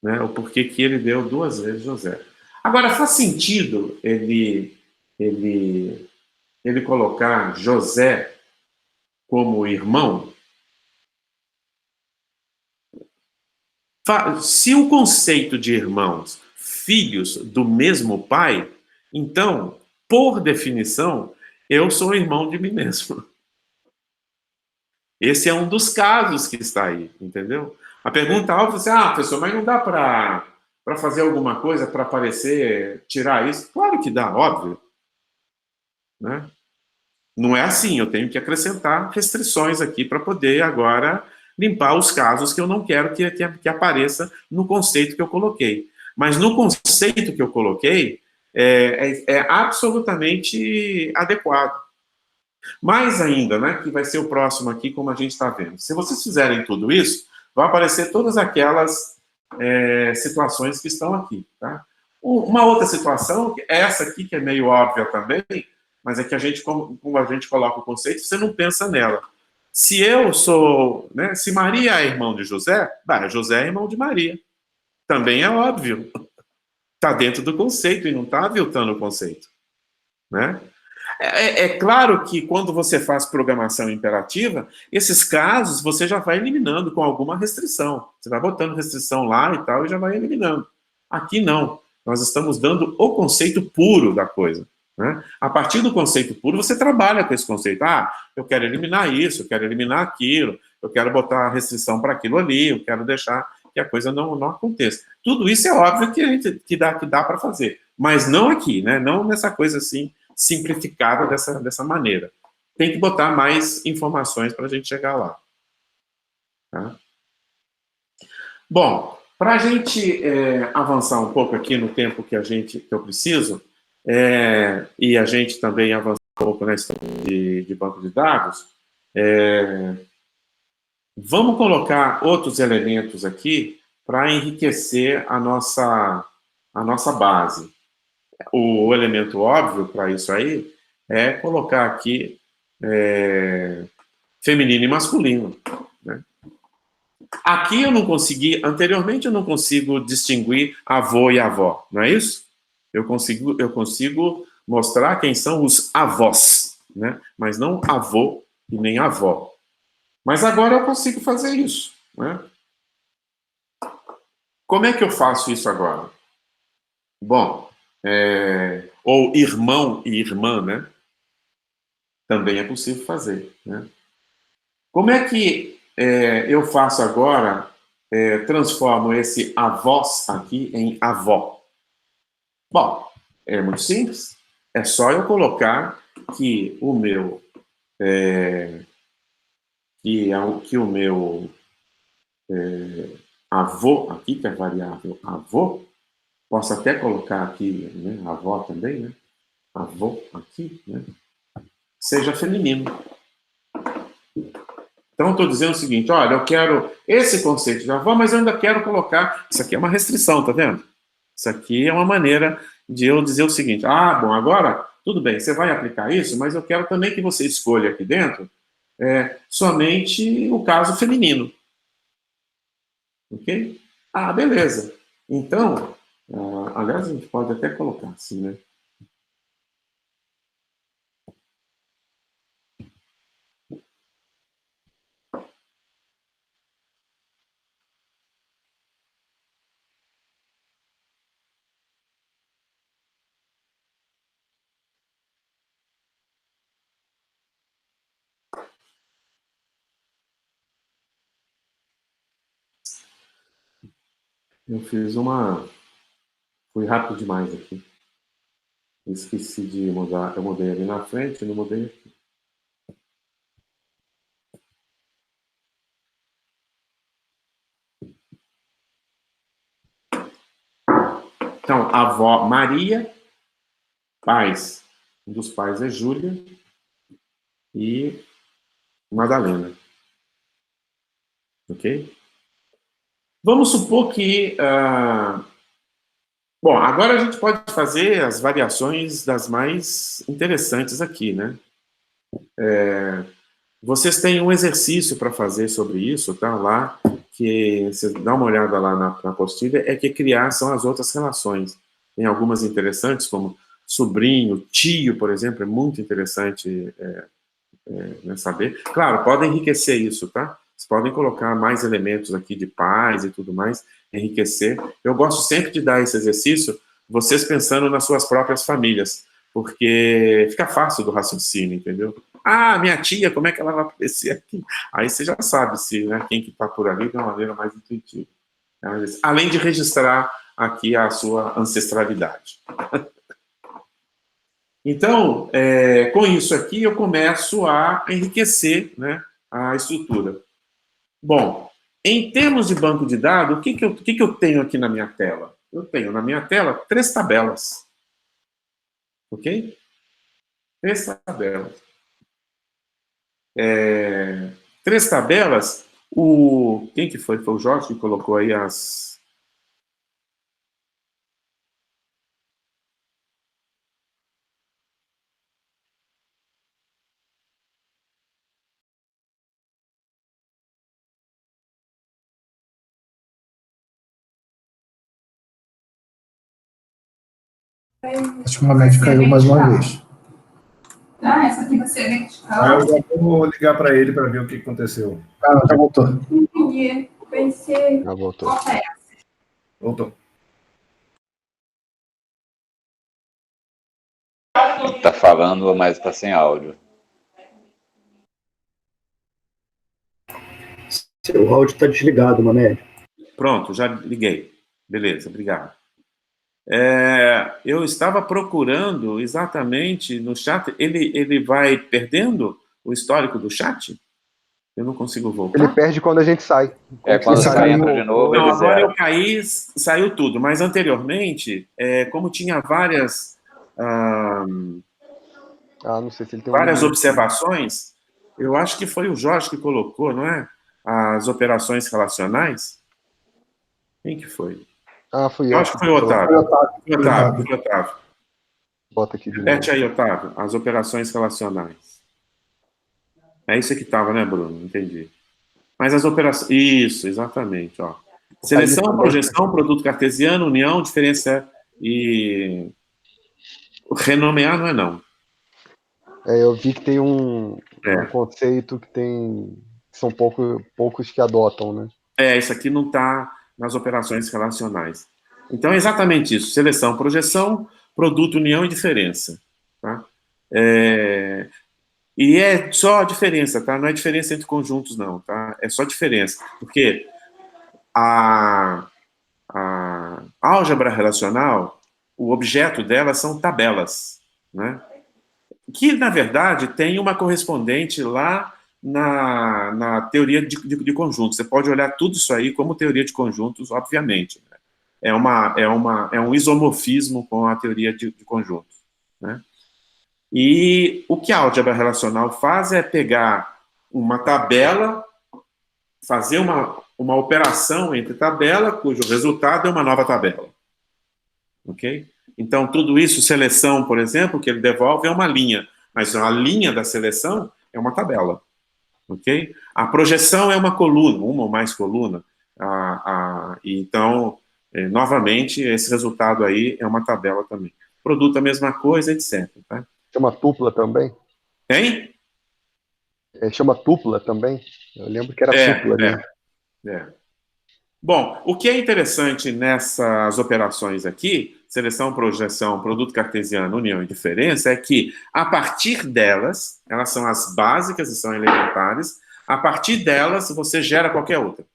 Né? O porquê que ele deu 2 vezes José. Agora, faz sentido ele colocar José como irmão? Se o conceito de irmãos, filhos do mesmo pai, então, por definição, eu sou irmão de mim mesmo. Esse é um dos casos que está aí, entendeu? A pergunta óbvia é assim, professor, mas não dá para fazer alguma coisa para parecer, tirar isso? Claro que dá, óbvio. Né? Não é assim, eu tenho que acrescentar restrições aqui para poder agora limpar os casos que eu não quero que apareça no conceito que eu coloquei. Mas no conceito que eu coloquei, é absolutamente adequado. Mais ainda, né, que vai ser o próximo aqui, como a gente está vendo. Se vocês fizerem tudo isso, vão aparecer todas aquelas situações que estão aqui. Tá? Uma outra situação, essa aqui que é meio óbvia também, mas é que a gente, como a gente coloca o conceito, você não pensa nela. Se eu sou, né, se Maria é irmão de José, José é irmão de Maria. Também é óbvio. Está dentro do conceito e não está aviltando o conceito. Né? É claro que quando você faz programação imperativa, esses casos você já vai eliminando com alguma restrição. Você vai botando restrição lá e tal e já vai eliminando. Aqui não. Nós estamos dando o conceito puro da coisa. Né? A partir do conceito puro, você trabalha com esse conceito. Eu quero eliminar isso, eu quero eliminar aquilo, eu quero botar restrição para aquilo ali, eu quero deixar que a coisa não aconteça. Tudo isso é óbvio que dá para fazer. Mas não aqui, né? Não nessa coisa assim, simplificada dessa maneira. Tem que botar mais informações para a gente chegar lá. Tá? Bom, para a gente avançar um pouco aqui no tempo que eu preciso, e a gente também avançar um pouco na história de banco de dados, vamos colocar outros elementos aqui para enriquecer a nossa base. O elemento óbvio para isso aí é colocar aqui feminino e masculino. Né? Aqui eu não consegui, anteriormente eu não consigo distinguir avô e avó, não é isso? Eu consigo mostrar quem são os avós, né? Mas não avô e nem avó. Mas agora eu consigo fazer isso, né? Como é que eu faço isso agora? Bom, ou irmão e irmã, né? Também é possível fazer, né? Como é que eu faço agora, transformo esse avós aqui em avó? Bom, é muito simples. É só eu colocar que o meu avô aqui, que é variável avô, posso até colocar aqui, né, avó também, né? Avô aqui, né? Seja feminino. Então, eu estou dizendo o seguinte, olha, eu quero esse conceito de avó, mas eu ainda quero colocar... Isso aqui é uma restrição, tá vendo? Isso aqui é uma maneira de eu dizer o seguinte, bom, agora, tudo bem, você vai aplicar isso, mas eu quero também que você escolha aqui dentro somente o caso feminino. Ok? Beleza. Então, aliás, a gente pode até colocar assim, né? Eu fiz uma... Fui rápido demais aqui. Esqueci de mudar. Eu mudei ali na frente e não mudei aqui. Então, a avó Maria, pais. Um dos pais é Júlia e Madalena. Ok? Vamos supor que... Bom, agora a gente pode fazer as variações das mais interessantes aqui, né? Vocês têm um exercício para fazer sobre isso, tá? Lá, que você dá uma olhada lá na apostila, é que criar são as outras relações. Tem algumas interessantes, como sobrinho, tio, por exemplo, é muito interessante né, saber. Claro, podem enriquecer isso, tá? Vocês podem colocar mais elementos aqui de paz e tudo mais, enriquecer. Eu gosto sempre de dar esse exercício, vocês pensando nas suas próprias famílias, porque fica fácil do raciocínio, entendeu? Minha tia, como é que ela vai aparecer aqui? Aí você já sabe se, né, quem que está por ali de uma maneira mais intuitiva. Além de registrar aqui a sua ancestralidade. Então, com isso aqui, eu começo a enriquecer, né, a estrutura. Bom, em termos de banco de dados, o que eu tenho aqui na minha tela? Eu tenho na minha tela 3 tabelas. Ok? 3 tabelas. 3 tabelas, quem que foi? Foi o Jorge que colocou aí as... Acho que o Mohamed caiu mais uma vez. Essa aqui vai ser vertical. Eu já vou ligar para ele para ver o que aconteceu. Já voltou. Entendi. Pensei. Já voltou. Voltou. Tá falando, mas tá sem áudio. Seu áudio está desligado, Mané. Pronto, já liguei. Beleza, obrigado. Eu estava procurando exatamente no chat. Ele vai perdendo o histórico do chat? Eu não consigo voltar. Ele perde quando a gente sai. Quando você entra de novo, Não, ele agora zera. eu caí, saiu tudo. Mas anteriormente, como tinha várias... não sei se ele tem várias observações, eu acho que foi o Jorge que colocou, não é? As operações relacionais. Quem que foi? Fui eu. Eu acho que foi o Otávio. Foi o Otávio. Bota aqui de novo. Mete aí, Otávio, as operações relacionais. É isso que estava, né, Bruno? Entendi. Mas as operações... Isso, exatamente. Ó. Seleção, projeção, produto cartesiano, união, diferença e... Renomear não é não. Eu vi que tem um É. conceito que são poucos que adotam, né? Isso aqui não está nas operações relacionais. Então, é exatamente isso. Seleção, projeção, produto, união e diferença. Tá? E é só a diferença, tá? Não é diferença entre conjuntos, não, tá? É só diferença. Porque a álgebra relacional, o objeto dela são tabelas, né? Que, na verdade, tem uma correspondente lá na teoria de conjuntos. Você pode olhar tudo isso aí como teoria de conjuntos, obviamente. Né? É um isomorfismo com a teoria de conjuntos. Né? E o que a álgebra relacional faz é pegar uma tabela, fazer uma operação entre tabela, cujo resultado é uma nova tabela. Ok? Então, tudo isso, seleção, por exemplo, que ele devolve é uma linha, mas a linha da seleção é uma tabela. Ok? A projeção é uma coluna, uma ou mais coluna. Então, novamente, esse resultado aí é uma tabela também. Produto a mesma coisa, etc. Tá? Chama tupla também? Hein? Chama tupla também? Eu lembro que era tupla, né? Bom, o que é interessante nessas operações aqui, seleção, projeção, produto cartesiano, união e diferença, é que, a partir delas, elas são as básicas e são elementares, a partir delas você gera qualquer outra.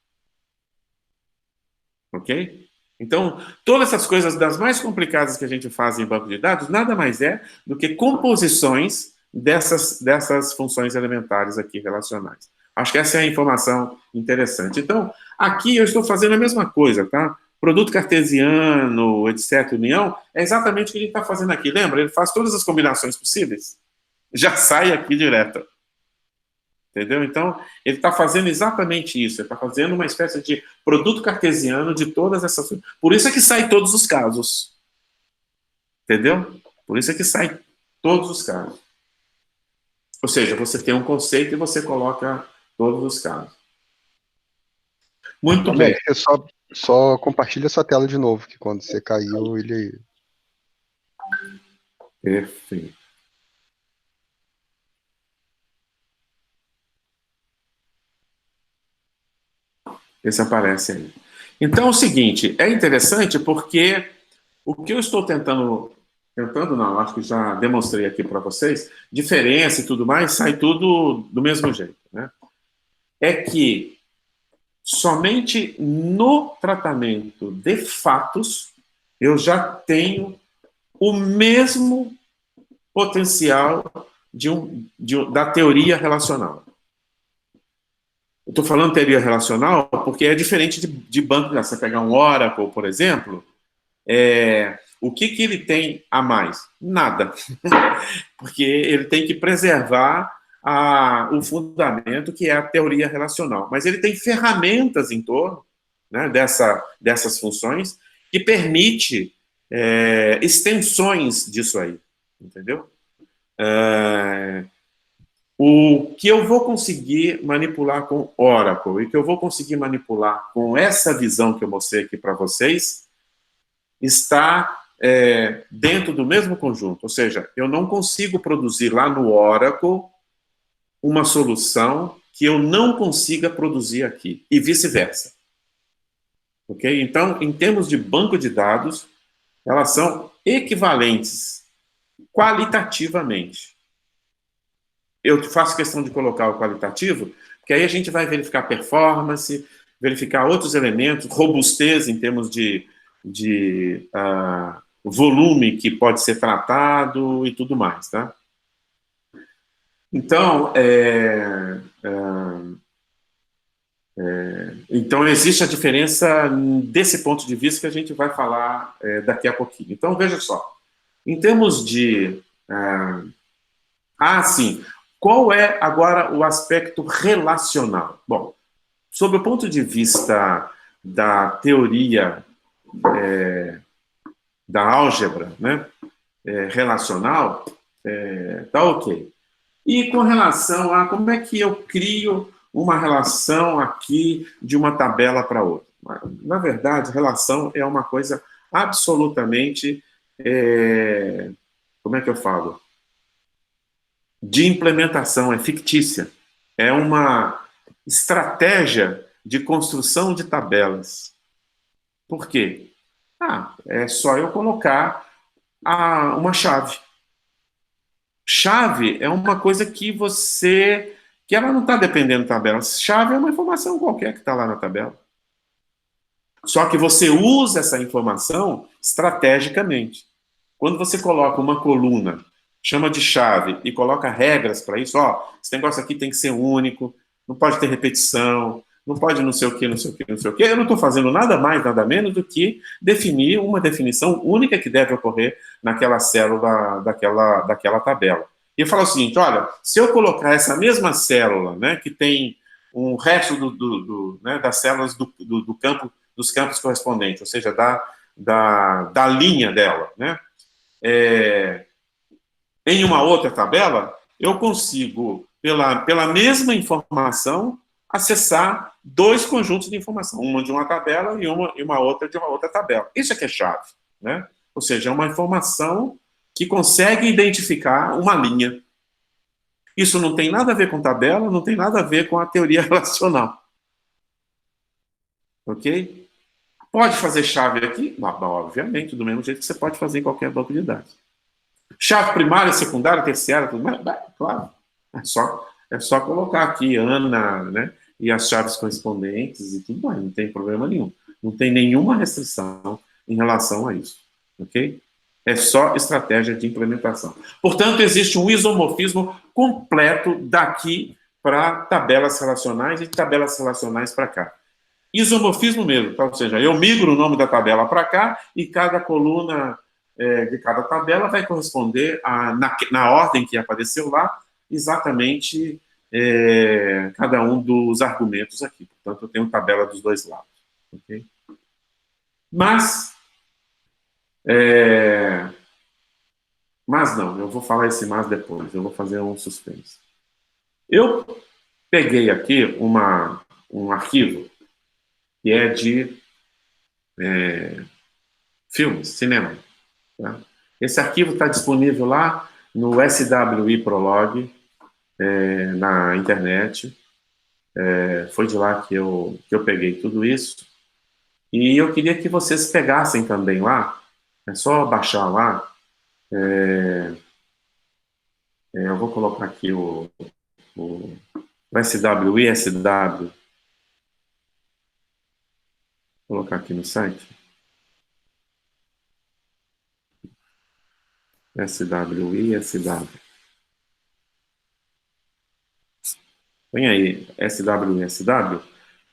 Ok? Então, todas essas coisas das mais complicadas que a gente faz em banco de dados, nada mais é do que composições dessas funções elementares aqui relacionais. Acho que essa é a informação interessante. Então, aqui eu estou fazendo a mesma coisa, tá? Produto cartesiano, etc., união, é exatamente o que ele está fazendo aqui. Lembra? Ele faz todas as combinações possíveis. Já sai aqui direto. Entendeu? Então, ele está fazendo exatamente isso. Ele está fazendo uma espécie de produto cartesiano de todas essas... Por isso é que sai todos os casos. Entendeu? Por isso é que sai todos os casos. Ou seja, você tem um conceito e você coloca todos os casos. Muito bem. Você só compartilha sua tela de novo, que quando você caiu, ele... Perfeito. Esse aparece aí. Então, é o seguinte, é interessante porque o que eu estou tentando não, acho que já demonstrei aqui para vocês, diferença e tudo mais, sai tudo do mesmo jeito, né? É que somente no tratamento de fatos eu já tenho o mesmo potencial da teoria relacional. Eu estou falando teoria relacional porque é diferente de banco. Você pegar um Oracle, por exemplo, o que ele tem a mais? Nada. Porque ele tem que preservar o fundamento, que é a teoria relacional. Mas ele tem ferramentas em torno, né, dessas funções que permite extensões disso aí. Entendeu? O que eu vou conseguir manipular com Oracle e que eu vou conseguir manipular com essa visão que eu mostrei aqui para vocês está dentro do mesmo conjunto. Ou seja, eu não consigo produzir lá no Oracle uma solução que eu não consiga produzir aqui, e vice-versa. Ok? Então, em termos de banco de dados, elas são equivalentes qualitativamente. Eu faço questão de colocar o qualitativo, porque aí a gente vai verificar performance, verificar outros elementos, robustez em termos de volume que pode ser tratado e tudo mais, tá? Então, então existe a diferença desse ponto de vista que a gente vai falar daqui a pouquinho. Então, veja só, em termos de... sim, qual é agora o aspecto relacional? Bom, sob o ponto de vista da teoria da álgebra, né, relacional, tá ok. E com relação a como é que eu crio uma relação aqui de uma tabela para outra? Na verdade, relação é uma coisa absolutamente como é que eu falo? De implementação, é fictícia. É uma estratégia de construção de tabelas. Por quê? É só eu colocar uma chave. Chave é uma coisa que ela não está dependendo da tabela. Chave é uma informação qualquer que está lá na tabela. Só que você usa essa informação estrategicamente. Quando você coloca uma coluna, chama de chave e coloca regras para isso, esse negócio aqui tem que ser único, não pode ter repetição, não pode não sei o quê, não sei o quê, não sei o quê. Eu não estou fazendo nada mais, nada menos do que definir uma definição única que deve ocorrer naquela célula daquela tabela. E eu falo o seguinte, olha, se eu colocar essa mesma célula, né, que tem um resto né, das células do campo, dos campos correspondentes, ou seja, da linha dela, né, em uma outra tabela, eu consigo, pela mesma informação, acessar dois conjuntos de informação, uma de uma tabela e uma outra de uma outra tabela. Isso é que é chave, né? Ou seja, é uma informação que consegue identificar uma linha. Isso não tem nada a ver com tabela, não tem nada a ver com a teoria relacional. Ok? Pode fazer chave aqui? Não, obviamente, do mesmo jeito que você pode fazer em qualquer banco de dados. Chave primária, secundária, terciária, tudo mais? Claro. É só colocar aqui Ana, né? E as chaves correspondentes e tudo mais, não tem problema nenhum. Não tem nenhuma restrição em relação a isso, ok? É só estratégia de implementação. Portanto, existe um isomorfismo completo daqui para tabelas relacionais e tabelas relacionais para cá. Isomorfismo mesmo, ou seja, eu migro o nome da tabela para cá e cada coluna de cada tabela vai corresponder na ordem que apareceu lá, exatamente cada um dos argumentos aqui. Portanto, eu tenho tabela dos dois lados. Okay? Mas não, eu vou falar esse mas depois, eu vou fazer um suspense. Eu peguei aqui um arquivo que é de filmes, cinema. Tá? Esse arquivo está disponível lá no SWI Prolog, na internet. Foi de lá que eu peguei tudo isso. E eu queria que vocês pegassem também lá. É só baixar lá. Eu vou colocar aqui o SWI, SW. Vou colocar aqui no site. SWI, SW. Põe aí, SWI, SW,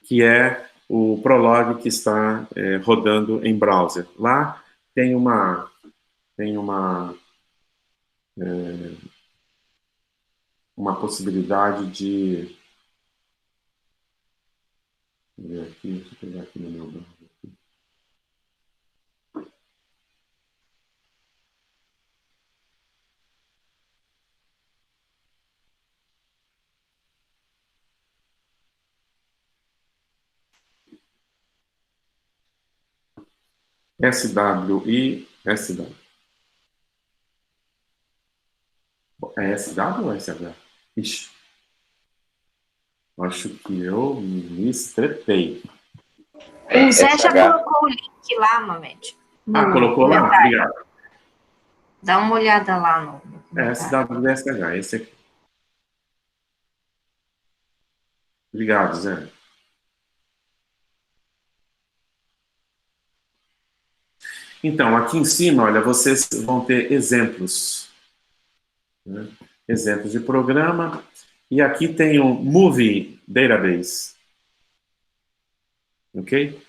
que é o Prolog que está rodando em browser. Lá tem uma possibilidade de... Deixa eu pegar aqui no meu browser. SWI, SW. É SW ou SH? Ixi. Acho que eu me estrepei. O Zé já colocou o link lá, Mamed. Colocou lá? Obrigado. Dá uma olhada lá no SW, SH, esse aqui. Obrigado, Zé. Então, aqui em cima, olha, vocês vão ter exemplos. Né? Exemplos de programa. E aqui tem um Movie Database. Ok?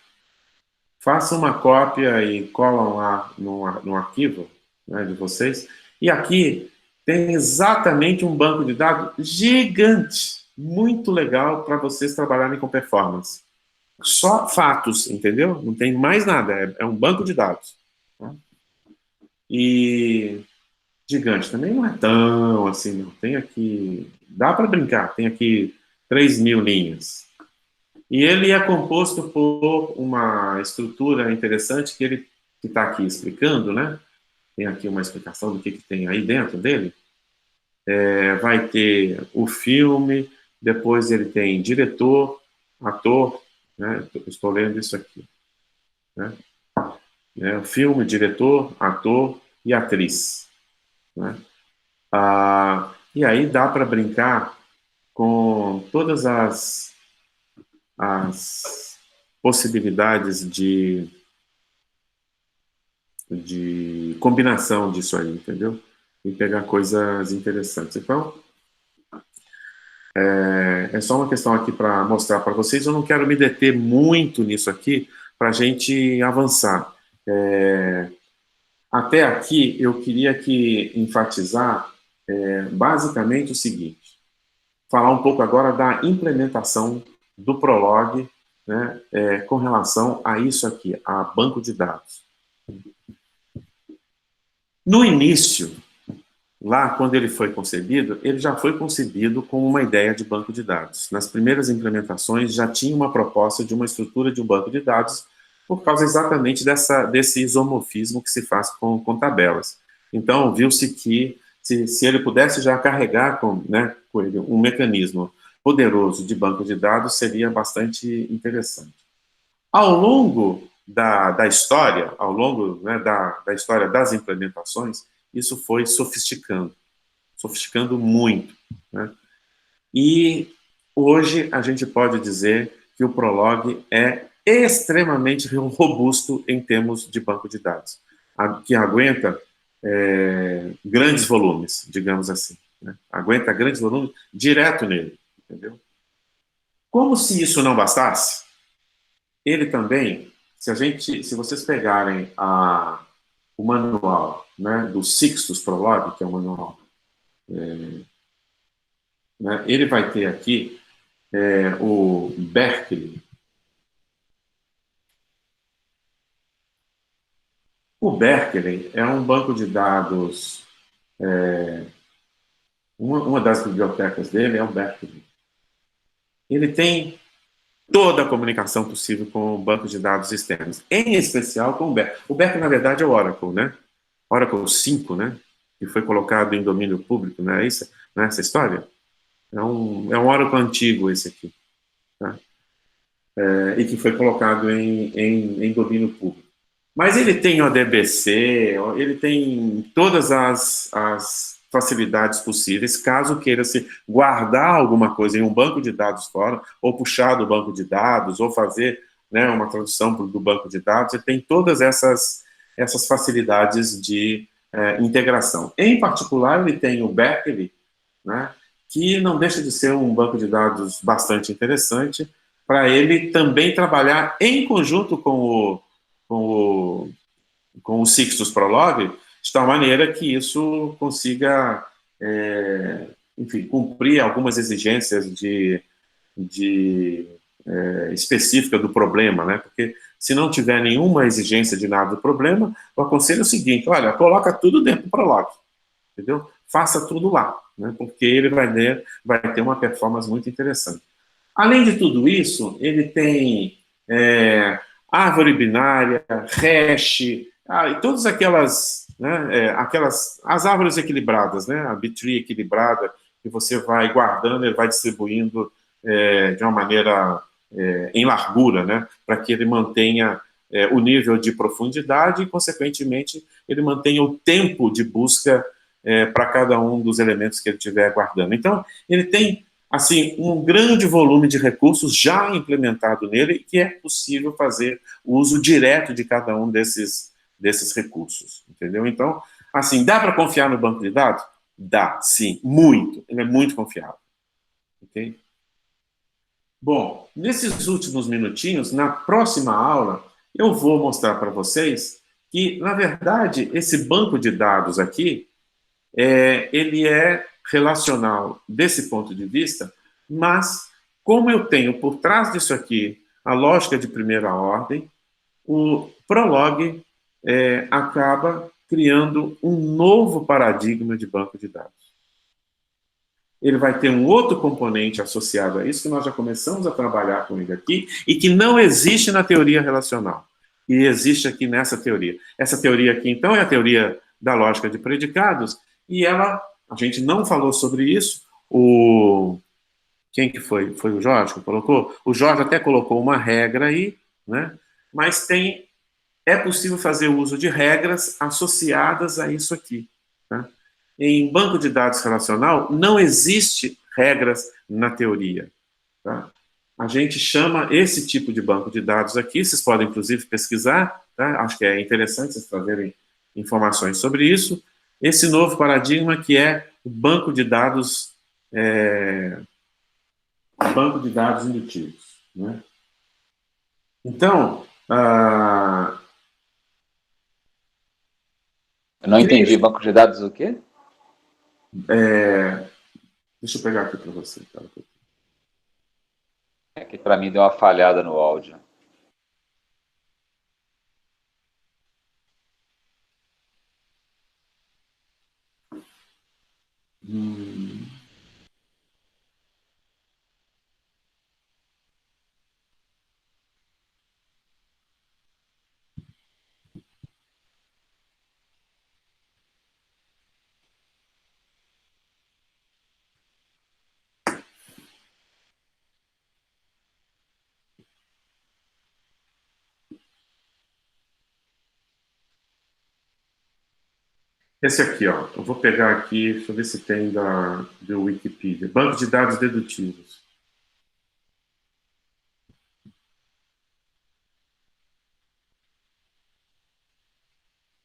Façam uma cópia e colam lá no arquivo, né, de vocês. E aqui tem exatamente um banco de dados gigante. Muito legal para vocês trabalharem com performance. Só fatos, entendeu? Não tem mais nada. É um banco de dados. Tá? E gigante também não é tão assim, não. Tem aqui... Dá para brincar. Tem aqui 3.000 linhas. E ele é composto por uma estrutura interessante que ele está aqui explicando, né? tem aqui uma explicação do que tem aí dentro dele. Vai ter o filme, depois ele tem diretor, ator, né? Estou lendo isso aqui, né? Filme, diretor, ator e atriz, né? E aí dá para brincar com todas as possibilidades de combinação disso aí, entendeu? E pegar coisas interessantes. Então, é só uma questão aqui para mostrar para vocês. Eu não quero me deter muito nisso aqui para a gente avançar. Até aqui, eu queria enfatizar basicamente o seguinte: falar um pouco agora da implementação do Prolog, né, com relação a isso aqui, a banco de dados. No início, lá quando ele foi concebido, ele já foi concebido com uma ideia de banco de dados. Nas primeiras implementações já tinha uma proposta de uma estrutura de um banco de dados, por causa exatamente desse isomorfismo que se faz com tabelas. Então, viu-se que se ele pudesse já carregar com ele um mecanismo poderoso de banco de dados, seria bastante interessante. Ao longo da história, ao longo da história das implementações, isso foi sofisticando muito, né? E hoje a gente pode dizer que o Prolog é extremamente robusto em termos de banco de dados, que aguenta grandes volumes, digamos assim, né? Aguenta grandes volumes direto nele, entendeu? Como se isso não bastasse, ele também, se vocês pegarem o manual, né, do Sixtus Prolog, que é o manual, né, ele vai ter aqui o Berkeley. O Berkeley é um banco de dados, uma das bibliotecas dele é o Berkeley. Ele tem toda a comunicação possível com bancos de dados externos, em especial com o Berkeley. O Berkeley, na verdade, é o Oracle, né? Oracle 5, né? Que foi colocado em domínio público, não é isso? Não é essa história? É um Oracle antigo esse aqui, tá? E que foi colocado em domínio público. Mas ele tem o DBC, ele tem todas as facilidades possíveis, caso queira se guardar alguma coisa em um banco de dados fora, ou puxar do banco de dados, ou fazer, né, uma tradução do banco de dados. Ele tem todas essas facilidades de integração. Em particular, ele tem o Berkeley, né, que não deixa de ser um banco de dados bastante interessante, para ele também trabalhar em conjunto com o Sixtus Prolog, de tal maneira que isso consiga, enfim, cumprir algumas exigências específica do problema, né? Porque se não tiver nenhuma exigência de nada do problema, eu aconselho o seguinte: olha, coloca tudo dentro do Prolog, entendeu? Faça tudo lá, né? Porque ele vai ter uma performance muito interessante. Além de tudo isso, ele tem árvore binária, hash, e todas aquelas, né, as árvores equilibradas, né, a B-tree equilibrada, que você vai guardando, ele vai distribuindo de uma maneira em largura, né, para que ele mantenha o nível de profundidade e, consequentemente, ele mantenha o tempo de busca para cada um dos elementos que ele estiver guardando. Então, ele tem, assim, um grande volume de recursos já implementado nele, que é possível fazer o uso direto de cada um desses recursos, entendeu? Então, assim, dá para confiar no banco de dados? Dá, sim, muito. Ele é muito confiável, ok? Bom, nesses últimos minutinhos, na próxima aula, eu vou mostrar para vocês que, na verdade, esse banco de dados aqui, ele é relacional desse ponto de vista, mas como eu tenho por trás disso aqui a lógica de primeira ordem, o Prolog acaba criando um novo paradigma de banco de dados. Ele vai ter um outro componente associado a isso, que nós já começamos a trabalhar com ele aqui, e que não existe na teoria relacional, e existe aqui nessa teoria. Essa teoria aqui, então, é a teoria da lógica de predicados, e a gente não falou sobre isso, quem que foi? Foi o Jorge que colocou? O Jorge até colocou uma regra aí, né? Mas é possível fazer uso de regras associadas a isso aqui. Tá? Em banco de dados relacional, não existe regras na teoria. Tá? A gente chama esse tipo de banco de dados aqui, vocês podem, inclusive, pesquisar, tá? Acho que é interessante vocês trazerem informações sobre isso. Esse novo paradigma que é o banco de dados indutivos. Né? Então, eu não entendi. Banco de dados o quê? Deixa eu pegar aqui para você. Tá? É que para mim deu uma falhada no áudio. Esse aqui, ó, eu vou pegar aqui, deixa eu ver se tem do Wikipedia. Banco de dados dedutivos.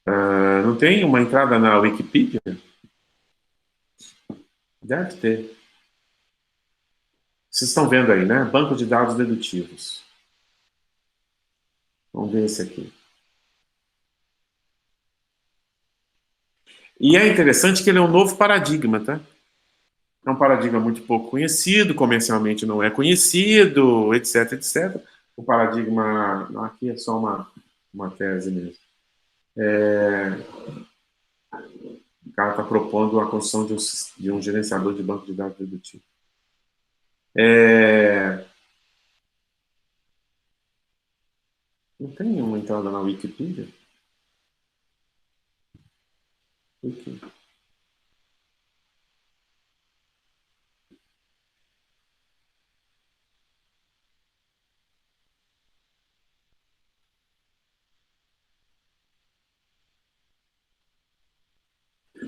Não tem uma entrada na Wikipedia? Deve ter. Vocês estão vendo aí, né? Banco de dados dedutivos. Vamos ver esse aqui. E é interessante que ele é um novo paradigma, tá? É um paradigma muito pouco conhecido, comercialmente não é conhecido, etc, etc. O paradigma... Aqui é só uma tese mesmo. O cara está propondo a construção de um gerenciador de banco de dados dedutivo. Não tem uma entrada na Wikipedia? Aqui.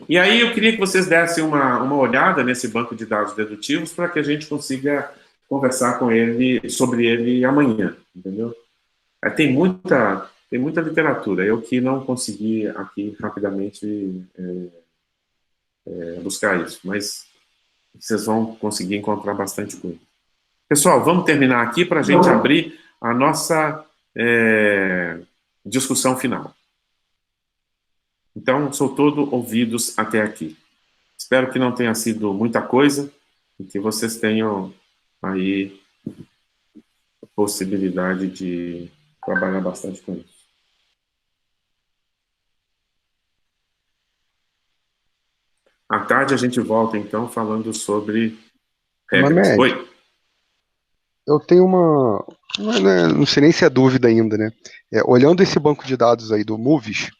E aí eu queria que vocês dessem uma olhada nesse banco de dados dedutivos para que a gente consiga conversar com ele, sobre ele amanhã, entendeu? Tem muita literatura, eu que não consegui aqui rapidamente buscar isso, mas vocês vão conseguir encontrar bastante coisa. Pessoal, vamos terminar aqui para a gente abrir a nossa discussão final. Então, sou todo ouvidos até aqui. Espero que não tenha sido muita coisa e que vocês tenham aí a possibilidade de trabalhar bastante com isso. À tarde a gente volta, então, falando sobre regras. Mamed, Oi. eu tenho uma... Não sei nem se é dúvida ainda, né? Olhando esse banco de dados aí do Movies,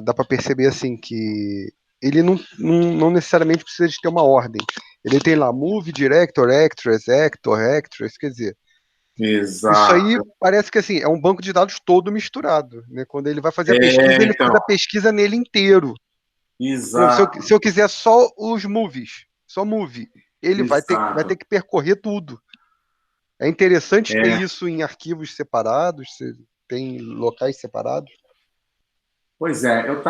dá para perceber assim que ele não necessariamente precisa de ter uma ordem. Ele tem lá Movie, Director, Actress, Actor, Actress, quer dizer... Exato. Isso aí parece que assim, é um banco de dados todo misturado, né? Quando ele vai fazer a pesquisa, ele faz a pesquisa nele inteiro. Exato. Se eu quiser só os movies, só movie, ele vai ter que percorrer tudo. É interessante ter isso em arquivos separados, tem locais separados. Pois é, eu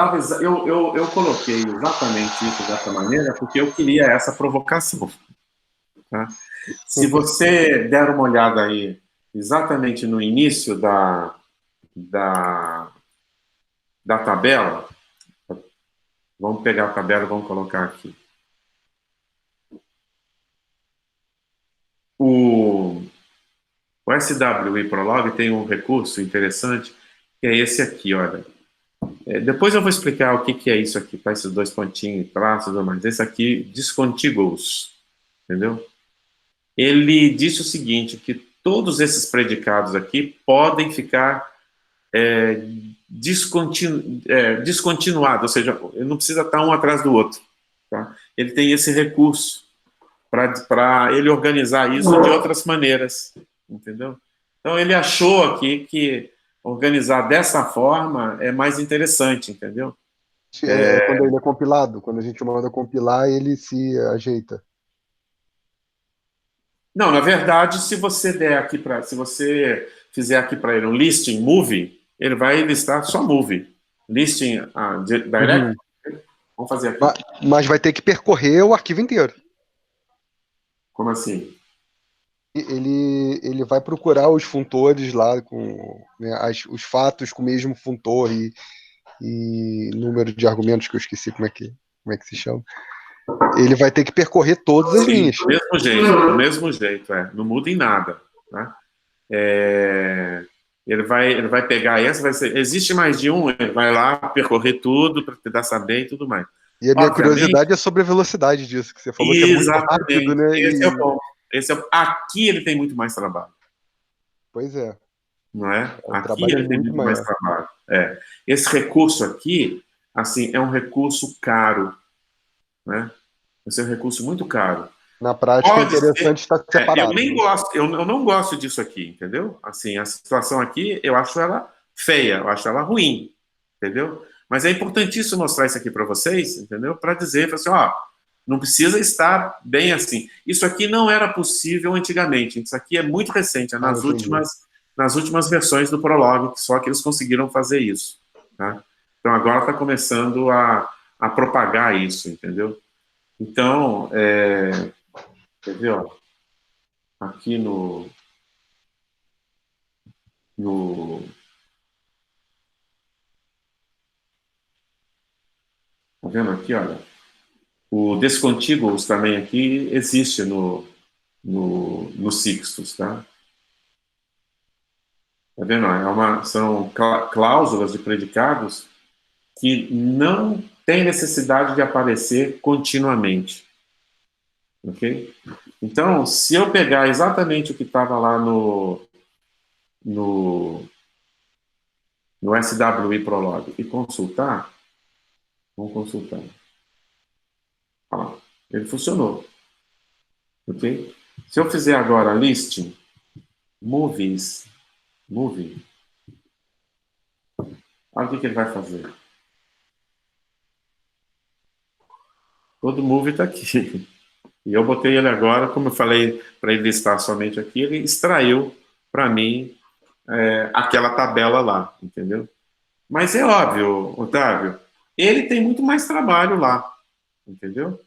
coloquei exatamente isso dessa maneira porque eu queria essa provocação. Tá? Se você der uma olhada aí, exatamente no início da tabela, vamos pegar a tabela e vamos colocar aqui. O SWI Prolog tem um recurso interessante, que é esse aqui, olha. Depois eu vou explicar o que é isso aqui, tá? Esses dois pontinhos, traços, mas esse aqui, discontiguous, entendeu? Ele disse o seguinte, que todos esses predicados aqui podem ficar descontinuado, ou seja, ele não precisa estar um atrás do outro. Tá? Ele tem esse recurso para ele organizar isso de outras maneiras, entendeu? Então, ele achou aqui que organizar dessa forma é mais interessante, entendeu? Quando ele é compilado, quando a gente manda compilar, ele se ajeita. Não, na verdade, se você fizer aqui para ele um listing movie, ele vai listar só movie. Listing direct, vamos fazer aqui. Mas vai ter que percorrer o arquivo inteiro. Como assim? Ele vai procurar os funtores lá, com os fatos com o mesmo funtor e número de argumentos que eu esqueci como é que se chama. Ele vai ter que percorrer todas as linhas. Do mesmo jeito, não muda em nada. Né? Ele vai pegar existe mais de um, ele vai lá percorrer tudo para tentar saber e tudo mais. E a minha curiosidade é sobre a velocidade disso, que você falou que é muito rápido, né? Esse é o ponto. Aqui ele tem muito mais trabalho. Pois é. Não é? Aqui ele tem muito mais trabalho. Esse recurso aqui, assim, é um recurso caro. Né? Esse é um recurso muito caro. Na prática é interessante estar separado. Eu não gosto disso aqui, entendeu? Assim, a situação aqui, eu acho ela feia, eu acho ela ruim, entendeu? Mas é importantíssimo mostrar isso aqui para vocês, entendeu? Para dizer, assim, não precisa estar bem assim. Isso aqui não era possível antigamente. Isso aqui é muito recente, nas últimas versões do Prolog, só que eles conseguiram fazer isso. Tá? Então, agora está começando a propagar isso, entendeu? Então, quer ver, aqui tá vendo aqui, olha? O Discontiguous também aqui existe no Sixtus, tá? Tá vendo? São cláusulas de predicados que não tem necessidade de aparecer continuamente. Ok? Então, se eu pegar exatamente o que estava lá no SWI Prolog e consultar, vamos consultar. Ele funcionou. Ok? Se eu fizer agora listing, movie, olha o que ele vai fazer. Todo movie está aqui. E eu botei ele agora, como eu falei para ele listar somente aqui, ele extraiu para mim aquela tabela lá, entendeu? Mas é óbvio, Otávio, ele tem muito mais trabalho lá, entendeu?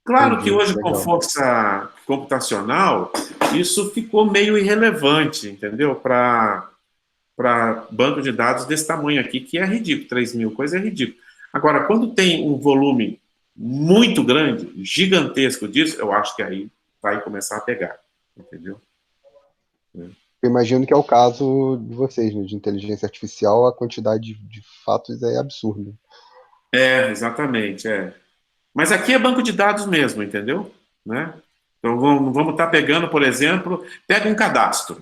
Claro que hoje, com força computacional, isso ficou meio irrelevante, entendeu? Para banco de dados desse tamanho aqui, que é ridículo, 3.000 coisas é ridículo. Agora, quando tem um volume muito grande, gigantesco disso, eu acho que aí vai começar a pegar, entendeu? Eu imagino que é o caso de vocês, né? De inteligência artificial, a quantidade de fatos é absurda. Exatamente, Mas aqui é banco de dados mesmo, entendeu? Né? Então vamos estar pegando, por exemplo, pega um cadastro,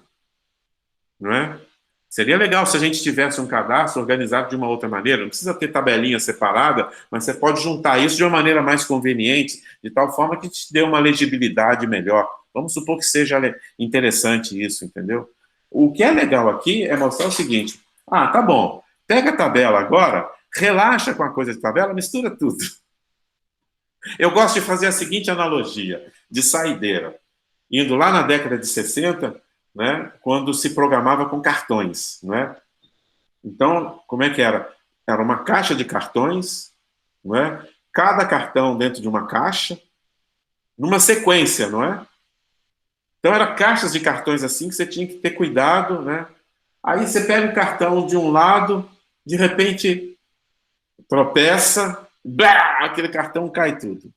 não é? Seria legal se a gente tivesse um cadastro organizado de uma outra maneira, não precisa ter tabelinha separada, mas você pode juntar isso de uma maneira mais conveniente, de tal forma que te dê uma legibilidade melhor. Vamos supor que seja interessante isso, entendeu? O que é legal aqui é mostrar o seguinte, tá bom, pega a tabela agora, relaxa com a coisa de tabela, mistura tudo. Eu gosto de fazer a seguinte analogia, de saideira. Indo lá na década de 60, né, quando se programava com cartões. Né? Então, como é que era? Era uma caixa de cartões, não é? Cada cartão dentro de uma caixa, numa sequência, não é? Então, eram caixas de cartões assim que você tinha que ter cuidado. Né? Aí você pega o cartão de um lado, de repente tropeça, aquele cartão cai tudo.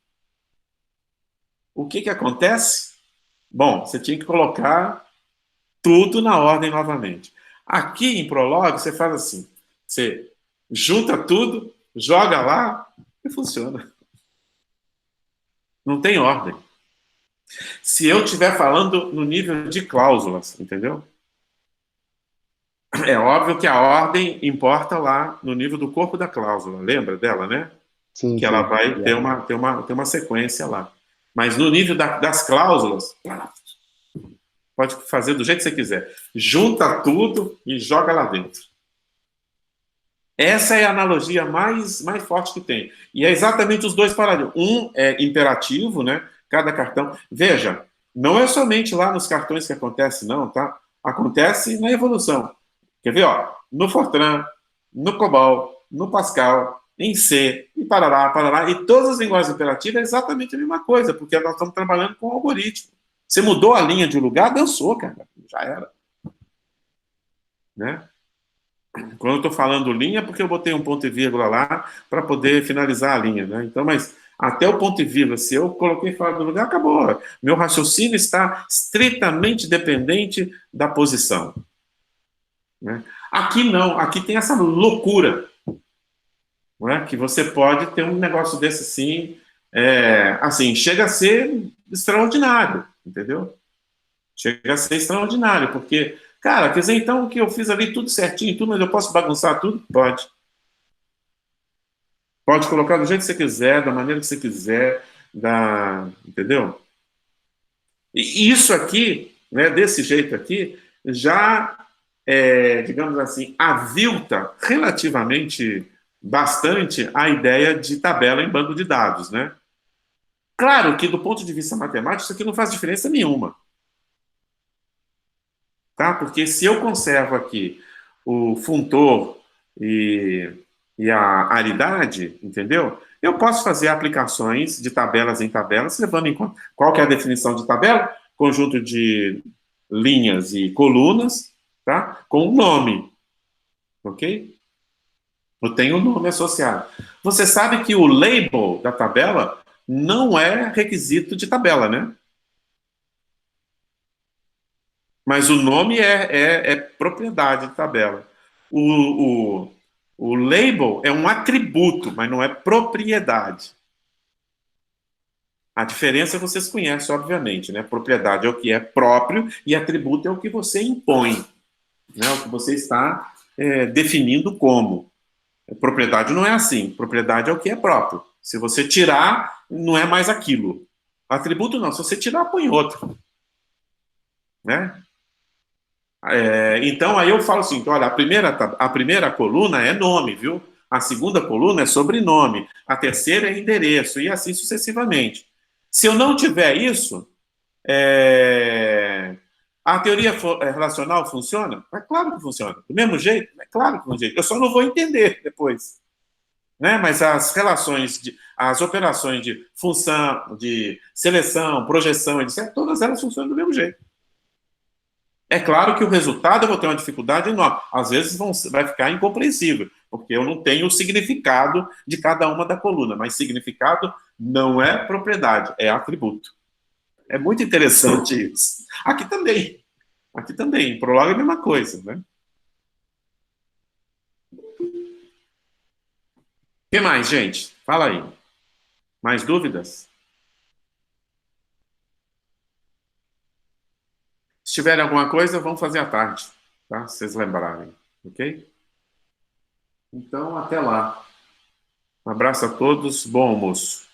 O que acontece? Bom, você tinha que colocar tudo na ordem novamente. Aqui em Prolog, você faz assim, você junta tudo, joga lá e funciona. Não tem ordem. Se eu estiver falando no nível de cláusulas, entendeu? É óbvio que a ordem importa lá no nível do corpo da cláusula. Lembra dela, né? Sim, Que sim. ela vai ter uma sequência lá. Mas no nível das cláusulas, pode fazer do jeito que você quiser. Junta tudo e joga lá dentro. Essa é a analogia mais forte que tem. E é exatamente os dois paradigmas. Um é imperativo, né? Cada cartão. Veja, não é somente lá nos cartões que acontece, não, tá? Acontece na evolução. Quer ver, ó? No Fortran, no COBOL, no Pascal, em C, e parará. E todas as linguagens imperativas é exatamente a mesma coisa, porque nós estamos trabalhando com algoritmo. Você mudou a linha de um lugar, dançou, cara. Já era. Né? Quando eu estou falando linha, é porque eu botei um ponto e vírgula lá para poder finalizar a linha, né? Então, mas até o ponto e vírgula, se eu coloquei fora do lugar, acabou. Meu raciocínio está estritamente dependente da posição. Né? Aqui não, aqui tem essa loucura, não é? Que você pode ter um negócio desse assim, chega a ser extraordinário, entendeu? Chega a ser extraordinário, porque, cara, quer dizer, então, que eu fiz ali tudo certinho, tudo, mas eu posso bagunçar tudo? Pode. Pode colocar do jeito que você quiser, da maneira que você quiser, entendeu? E isso aqui, né, desse jeito aqui, já, digamos assim, avilta relativamente bastante a ideia de tabela em banco de dados, né? Claro que, do ponto de vista matemático, isso aqui não faz diferença nenhuma. Tá? Porque se eu conservo aqui o funtor e a aridade, entendeu? Eu posso fazer aplicações de tabelas em tabelas, levando em conta qual que é a definição de tabela? Conjunto de linhas e colunas, tá? Com um nome, ok? Eu tenho um nome associado. Você sabe que o label da tabela não é requisito de tabela, né? Mas o nome é propriedade de tabela. O label é um atributo, mas não é propriedade. A diferença vocês conhecem, obviamente, né? Propriedade é o que é próprio e atributo é o que você impõe, né? O que você está definindo como. Propriedade não é assim. Propriedade é o que é próprio. Se você tirar, não é mais aquilo. Atributo não. Se você tirar, põe outro. Né? Então, aí eu falo assim, olha, a primeira coluna é nome, viu? A segunda coluna é sobrenome, a terceira é endereço, e assim sucessivamente. Se eu não tiver isso, a teoria relacional funciona? É claro que funciona. Do mesmo jeito? É claro que funciona. Eu só não vou entender depois. Né? Mas as relações, as operações de função, de seleção, projeção, etc., todas elas funcionam do mesmo jeito. É claro que o resultado eu vou ter uma dificuldade enorme. Às vezes vai ficar incompreensível, porque eu não tenho o significado de cada uma da coluna, mas significado não é propriedade, é atributo. É muito interessante isso. Aqui também. Aqui também. Em Prolog é a mesma coisa, né? O que mais, gente? Fala aí. Mais dúvidas? Se tiverem alguma coisa, vamos fazer à tarde, tá? Se vocês lembrarem, ok? Então, até lá. Um abraço a todos, bom almoço.